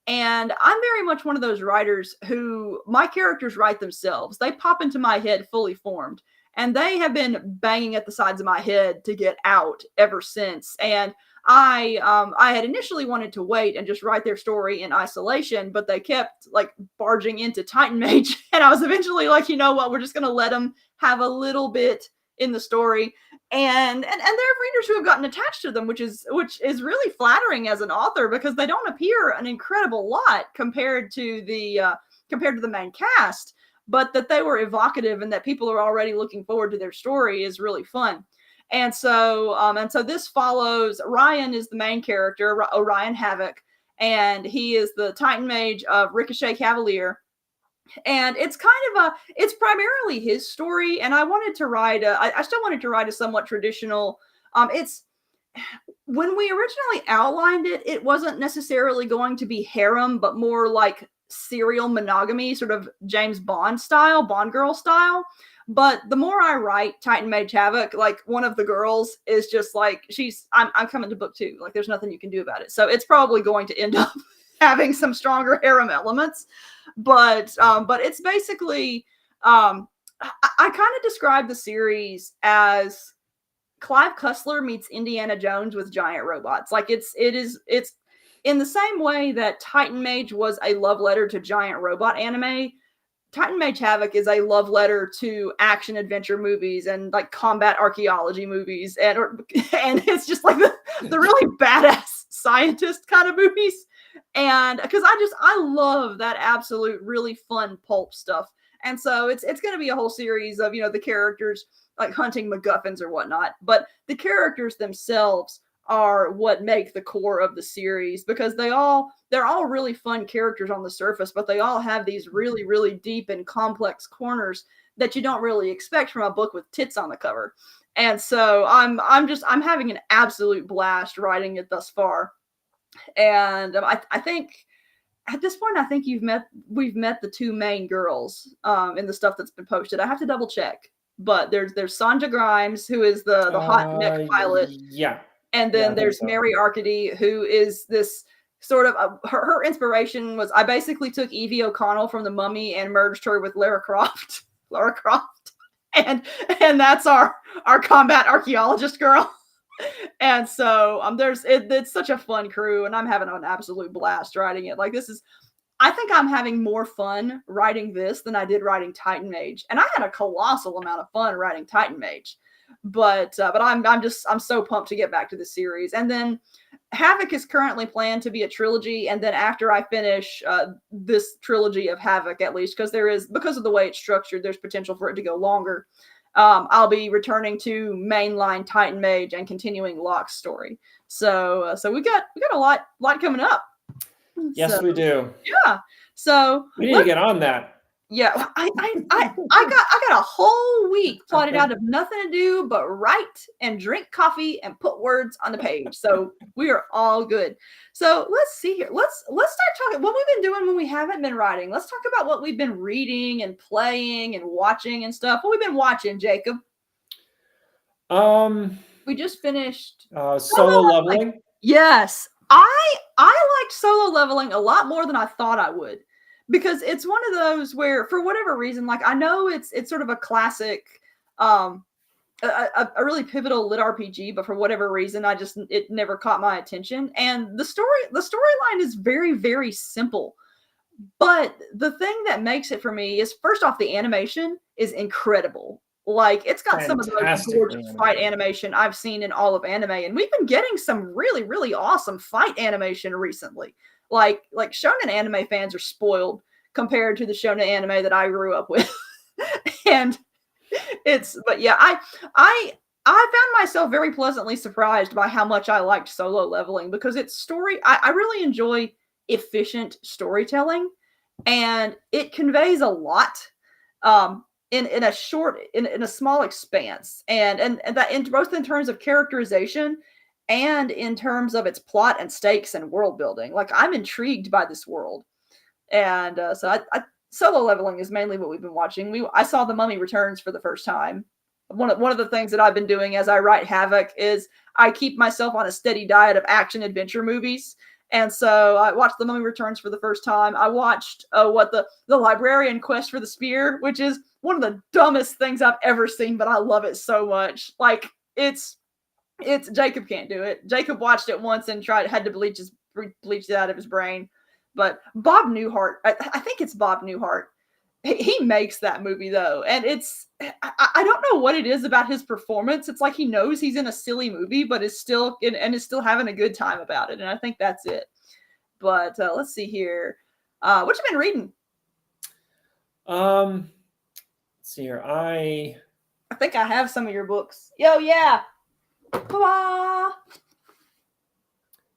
And I'm very much one of those writers who my characters write themselves. They pop into my head fully formed. And they have been banging at the sides of my head to get out ever since. And I had initially wanted to wait and just write their story in isolation, but they kept like barging into Titan Mage. And I was eventually like, you know what, we're just going to let them have a little bit in the story. And there are readers who have gotten attached to them, which is really flattering as an author, because they don't appear an incredible lot compared to the main cast, but that they were evocative and that people are already looking forward to their story is really fun. And so this follows Ryan is the main character, Orion Havoc, and he is the Titan Mage of Ricochet Cavalier. And it's it's primarily his story. And I wanted to write I still wanted to write a somewhat traditional, it's when we originally outlined it, it wasn't necessarily going to be harem, but more like serial monogamy, sort of James Bond style, Bond girl style. But the more I write Titan Mage Havoc, like one of the girls is just like, I'm coming to book 2. Like there's nothing you can do about it. So it's probably going to end up having some stronger harem elements. But it's basically, I kind of describe the series as Clive Cussler meets Indiana Jones with giant robots. Like it's in the same way that Titan Mage was a love letter to giant robot anime. Titan Mage Havoc is a love letter to action adventure movies and like combat archaeology movies, and it's just like the really badass scientist kind of movies. And because I love that absolute really fun pulp stuff. And so it's going to be a whole series of, the characters like hunting MacGuffins or whatnot, but the characters themselves are what make the core of the series, because they're all really fun characters on the surface, but they all have these really, really deep and complex corners that you don't really expect from a book with tits on the cover. And so I'm having an absolute blast writing it thus far. And I think at this point, I think we've met the 2 main girls in the stuff that's been posted. I have to double check, but there's Sonja Grimes, who is the hot mech pilot.
Yeah.
And then there's Mary Arcady, who is this sort of her inspiration was, I basically took Evie O'Connell from The Mummy and merged her with Lara Croft. And that's our combat archaeologist girl. And so it's such a fun crew, and I'm having an absolute blast writing it. Like I think I'm having more fun writing this than I did writing Titan Mage, and I had a colossal amount of fun writing Titan Mage. But I'm so pumped to get back to the series. And then Havoc is currently planned to be a trilogy, and then after I finish this trilogy of Havoc, at least because of the way it's structured, there's potential for it to go longer. I'll be returning to mainline Titan Mage and continuing Locke's story. So we got a lot coming up.
Yes,
So
we do.
yeah. So
We need to get on that.
yeah, I got a whole week plotted out of nothing to do but write and drink coffee and put words on the page. So we are all good. So let's see here. Let's start talking what we've been doing when we haven't been writing. Let's talk about what we've been reading and playing and watching and stuff. What we've been watching, Jacob. We just finished
Solo Leveling.
Yes, I liked Solo Leveling a lot more than I thought I would, because it's one of those where, for whatever reason, like I know it's sort of a classic, a really pivotal lit RPG, but for whatever reason, it never caught my attention. And the storyline is very, very simple. But the thing that makes it for me is, first off, the animation is incredible. Like, it's got some of the most gorgeous fight animation I've seen in all of anime, and we've been getting some really, really awesome fight animation recently. Like shonen anime fans are spoiled compared to the shonen anime that I grew up with. And but yeah, I found myself very pleasantly surprised by how much I liked Solo Leveling, because I really enjoy efficient storytelling, and it conveys a lot in a small expanse, and that, in both in terms of characterization and in terms of its plot and stakes and world building. Like, I'm intrigued by this world, and Solo Leveling is mainly what we've been watching. I saw The Mummy Returns for the first time. One of the things that I've been doing as I write Havoc is I keep myself on a steady diet of action adventure movies. And so I watched The Mummy Returns for the first time. I watched the Librarian Quest for the Spear, which is one of the dumbest things I've ever seen, but I love it so much. Like, it's Jacob can't do it. Jacob watched it once and had to bleach it out of his brain. But Bob Newhart, I think it's Bob Newhart. He makes that movie, though, and I don't know what it is about his performance. It's like he knows he's in a silly movie, but is still having a good time about it, and I think that's it. But let's see here. What you been reading?
Let's see here. I
think I have some of your books. Yo, yeah. Ta-da!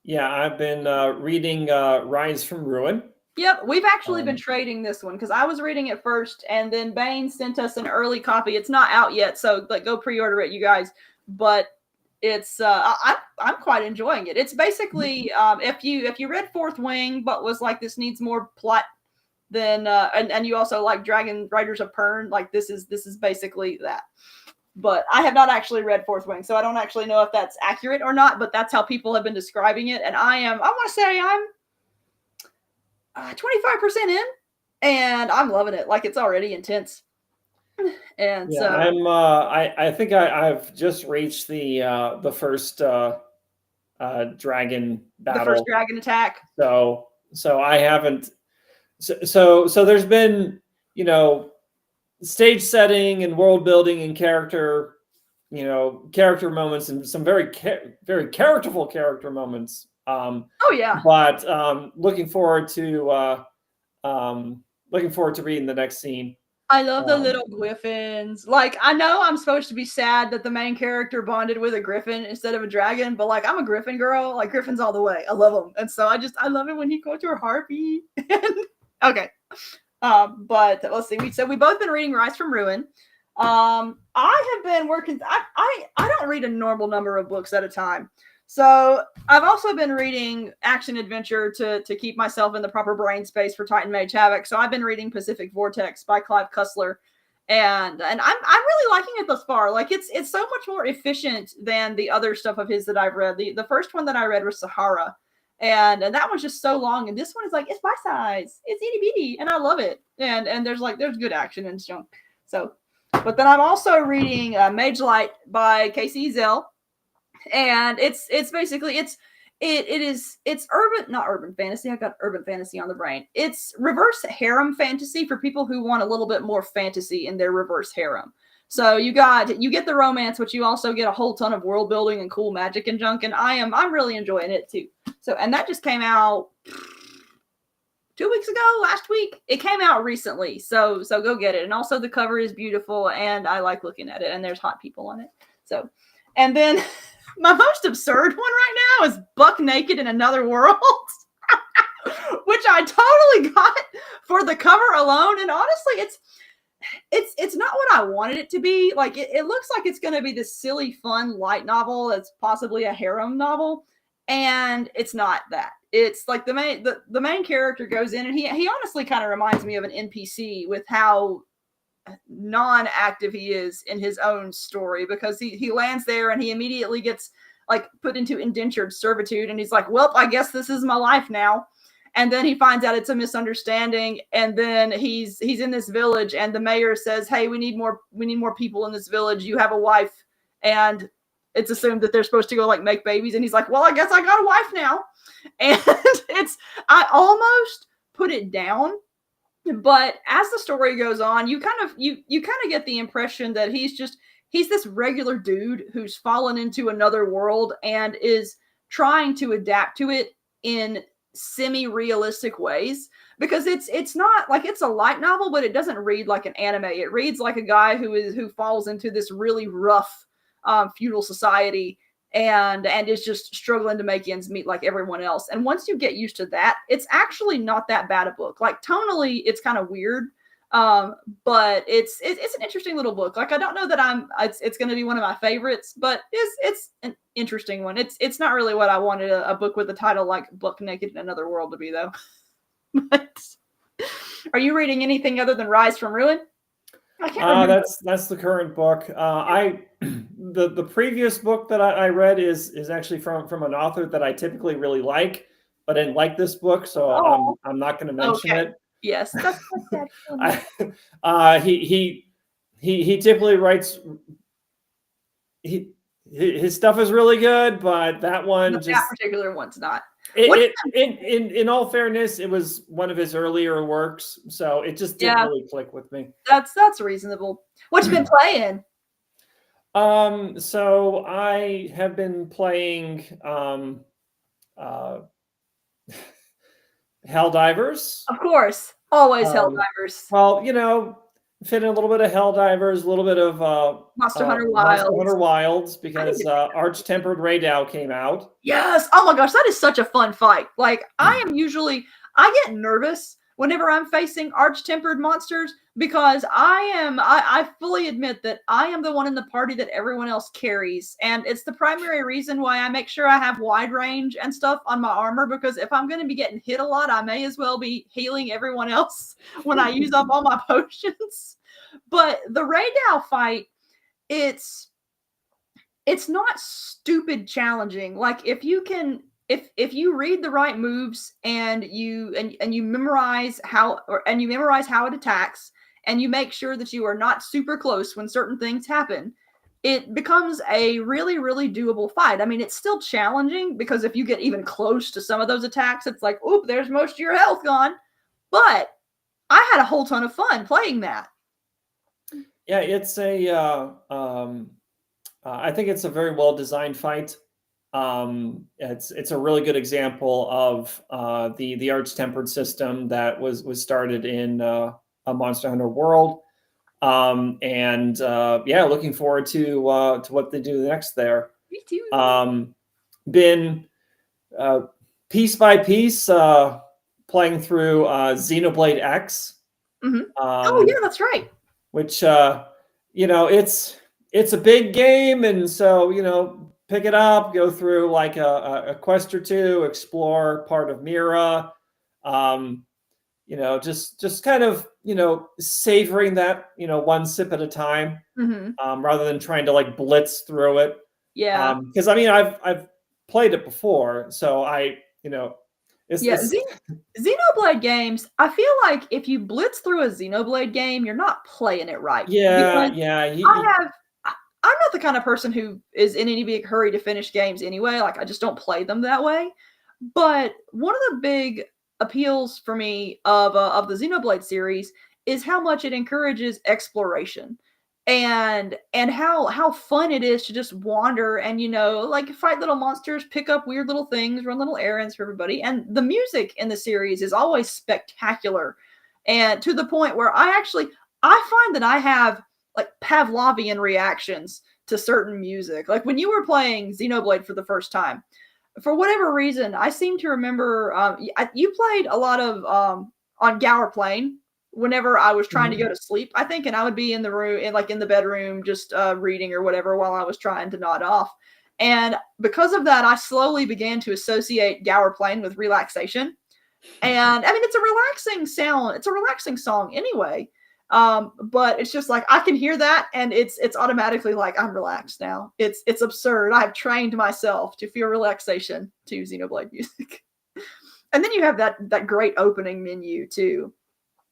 Yeah, I've been reading Rise from Ruin.
Yep, we've actually been trading this one, because I was reading it first, and then Bane sent us an early copy. It's not out yet, so go pre-order it, you guys. But it's I'm quite enjoying it. It's basically if you read Fourth Wing but was like, this needs more plot, then and you also like Dragon Riders of Pern, like this is basically that. But I have not actually read Fourth Wing, so I don't actually know if that's accurate or not, but that's how people have been describing it. And I want to say I'm 25% in, and I'm loving it. Like, it's already intense. And
yeah,
so
I think I've just reached the first dragon battle.
The first dragon attack.
So I haven't. So there's been, stage setting and world building and character moments, and some very very characterful character moments.
Oh yeah.
But looking forward to reading the next scene.
I love the little griffins. Like, I know I'm supposed to be sad that the main character bonded with a griffin instead of a dragon, but like, I'm a griffin girl. Like, griffins all the way. I love them, and so I love it when he goes to a harpy. Okay. But let's see. We've both been reading Rise from Ruin. I have been working. I don't read a normal number of books at a time. So I've also been reading action adventure to keep myself in the proper brain space for Titan Mage Havoc. So I've been reading Pacific Vortex by Clive Cussler, and I'm really liking it thus far. Like, it's so much more efficient than the other stuff of his that I've read. The first one that I read was Sahara, and that one's just so long, and this one is like, it's bite size, it's itty bitty, and I love it. And there's good action and junk. So, but then I'm also reading Mage Light by Casey Zell. And it's basically it's not urban fantasy. I got urban fantasy on the brain. It's reverse harem fantasy for people who want a little bit more fantasy in their reverse harem. So you get the romance, but you also get a whole ton of world building and cool magic and junk. And I'm really enjoying it too. So, and that just came out 2 weeks ago, last week. It came out recently. So go get it. And also the cover is beautiful, and I like looking at it, and there's hot people on it. So, and then my most absurd one right now is Buck Naked in Another World. which I totally got for the cover alone. And honestly, it's not what I wanted it to be. Like it looks like it's going to be this silly, fun, light novel. It's possibly a harem novel, and it's not that. It's like the main character goes in, and he honestly kind of reminds me of an NPC with how non-active he is in his own story, because he lands there and he immediately gets like put into indentured servitude, and he's like, well, I guess this is my life now. And then he finds out it's a misunderstanding, and then he's in this village, and the mayor says, hey, we need more people in this village. You have a wife. And it's assumed that they're supposed to go like make babies, and he's like, well, I guess I got a wife now. And I almost put it down, but as the story goes on, you kind of get the impression that he's this regular dude who's fallen into another world and is trying to adapt to it in semi-realistic ways, because it's not like it's a light novel, but it doesn't read like an anime. It reads like a guy who falls into this really rough feudal society and is just struggling to make ends meet like everyone else. And once you get used to that, it's actually not that bad a book. Like tonally, it's kind of weird, but it's an interesting little book. Like I don't know that it's going to be one of my favorites, but it's an interesting one. It's not really what I wanted a book with a title like Buck Naked in Another World to be, though. But are you reading anything other than Rise from Ruin? I can't remember.
That's the current book. The previous book that I read is actually from an author that I typically really like, but I didn't like this book, so I'm not going to mention it.
Yes, that's sad.
He typically writes. His stuff is really good, but that one
that particular one's not.
In all fairness, it was one of his earlier works, so it just didn't really click with me.
That's reasonable. What you been playing?
So I have been playing Helldivers.
Of course, always Helldivers.
Well, fit in a little bit of Helldivers, a little bit of
Monster Hunter Wilds.
Monster Hunter Wilds, because Arch-Tempered Raydao came out.
Yes. Oh my gosh, that is such a fun fight. Like I get nervous whenever I'm facing Arch-Tempered monsters, because I fully admit that I am the one in the party that everyone else carries. And it's the primary reason why I make sure I have wide range and stuff on my armor, because if I'm going to be getting hit a lot, I may as well be healing everyone else when I use up all my potions. But the Raydao fight, it's not stupid challenging. Like if you read the right moves and you memorize how it attacks, and you make sure that you are not super close when certain things happen, it becomes a really, really doable fight. I mean, it's still challenging, because if you get even close to some of those attacks, it's like, oop, there's most of your health gone. But I had a whole ton of fun playing that.
Yeah, it's I think it's a very well designed fight. It's a really good example of the Arch-Tempered system that was started in a Monster Hunter World, and looking forward to what they do next there.
Me too.
Been piece by piece playing through Xenoblade X.
Mm-hmm. Yeah, that's right.
Which it's a big game, and so pick it up, go through like a quest or two, explore part of Mira, just kind of savoring that one sip at a time, rather than trying to like blitz through it.
Yeah,
because I mean I've played it before, so
Xenoblade games, I feel like if you blitz through a Xenoblade game, you're not playing it right. I'm not the kind of person who is in any big hurry to finish games anyway. Like, I just don't play them that way. But one of the big appeals for me of the Xenoblade series is how much it encourages exploration, and how fun it is to just wander and like fight little monsters, pick up weird little things, run little errands for everybody. And the music in the series is always spectacular, and to the point where I find that I have like Pavlovian reactions to certain music. Like when you were playing Xenoblade for the first time, for whatever reason, I seem to remember you played a lot of on Gower Plane whenever I was trying to go to sleep, I think, and I would be in the room, in the bedroom, just reading or whatever while I was trying to nod off. And because of that, I slowly began to associate Gower Plane with relaxation. And I mean, it's a relaxing sound. It's a relaxing song anyway. But it's just like I can hear that, and it's automatically like I'm relaxed now. It's absurd. I've trained myself to feel relaxation to Xenoblade music. And then you have that great opening menu too.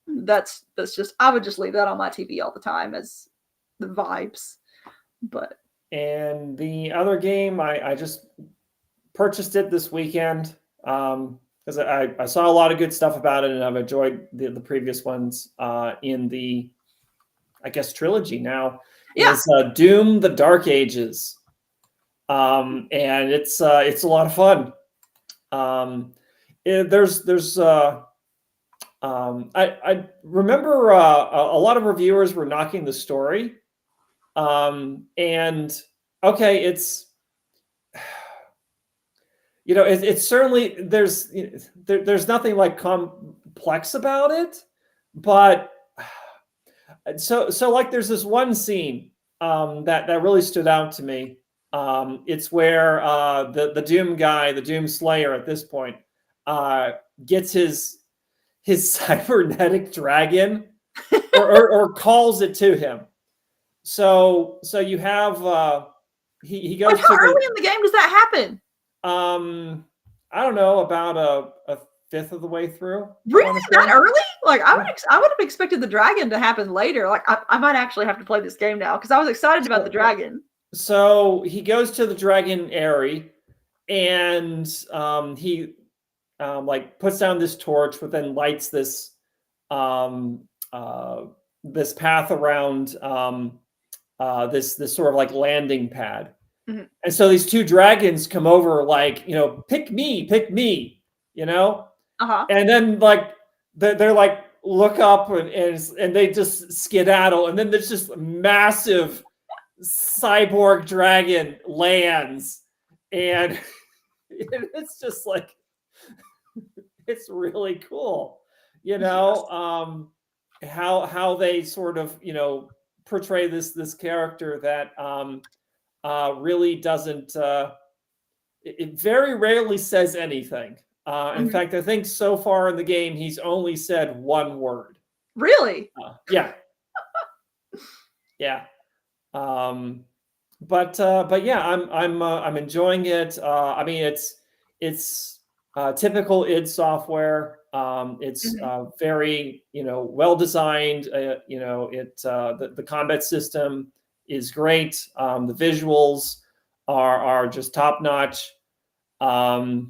That's just, I would just leave that on my TV all the time as the vibes. But
and the other game, I just purchased it this weekend because I saw a lot of good stuff about it, and I've enjoyed the previous ones in the, I guess, trilogy now.
Yeah.
Is Doom: The Dark Ages, and it's a lot of fun. There's I remember a lot of reviewers were knocking the story, and okay, it's it's certainly there's nothing like complex about it, but so like there's this one scene that really stood out to me. It's where the Doom guy, the Doom Slayer at this point, gets his cybernetic dragon or calls it to him. So you have he goes.
How early in the game does that happen?
I don't know, about a fifth of the way through.
Really, that early? Like I would have expected the dragon to happen later. Like I might actually have to play this game now because I was excited about the dragon.
So he goes to the Dragon Airy, and he like puts down this torch, but then lights this this path around this sort of like landing pad.
Mm-hmm.
And so these two dragons come over, like, pick me,
Uh-huh.
and then like they're like look up and they just skedaddle, and then there's just massive cyborg dragon lands, and it's just like it's really cool, how they sort of portray this character that really doesn't it very rarely says anything. In fact, I think so far in the game he's only said one word.
Really?
Yeah. Yeah. But yeah, I'm enjoying it. I mean, it's typical id Software. It's very well designed. The combat system is great. The visuals are just top notch. Yeah,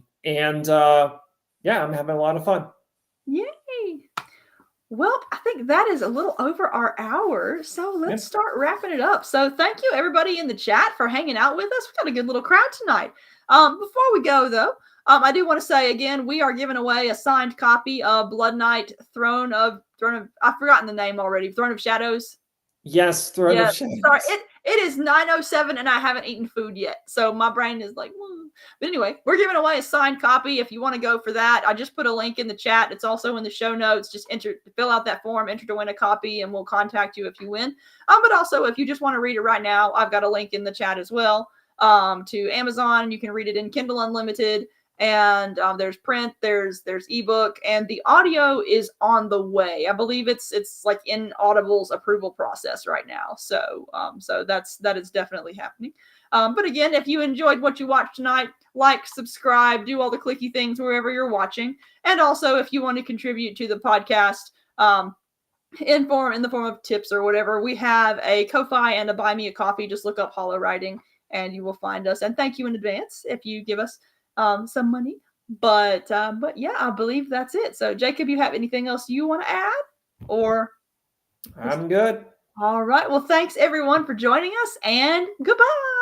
I'm having a lot of fun.
Yay! Well, I think that is a little over our hour, so let's start wrapping it up. So thank you everybody in the chat for hanging out with us. We got a good little crowd tonight. Before we go though, I do want to say again, we are giving away a signed copy of Blood Knight Throne of I've forgotten the name already. Throne of Shadows.
Yes, Throne of Shadows.
Sorry, it is 9:07 and I haven't eaten food yet, so my brain is like, whoa. But anyway, we're giving away a signed copy. If you want to go for that, I just put a link in the chat. It's also in the show notes. Just fill out that form, enter to win a copy, and we'll contact you if you win. But also, if you just want to read it right now, I've got a link in the chat as well to Amazon. You can read it in Kindle Unlimited. And there's print, there's ebook, and the audio is on the way. I believe it's like in Audible's approval process right now. So that is definitely happening. But again, if you enjoyed what you watched tonight, like, subscribe, do all the clicky things wherever you're watching. And also, if you want to contribute to the podcast in the form of tips or whatever, we have a Ko-Fi and a Buy Me a Coffee. Just look up Holo Writing and you will find us. And thank you in advance if you give us some money, but yeah, I believe that's it. So Jacob, you have anything else you want to add, or?
I'm good.
All right. Well, thanks everyone for joining us, and goodbye.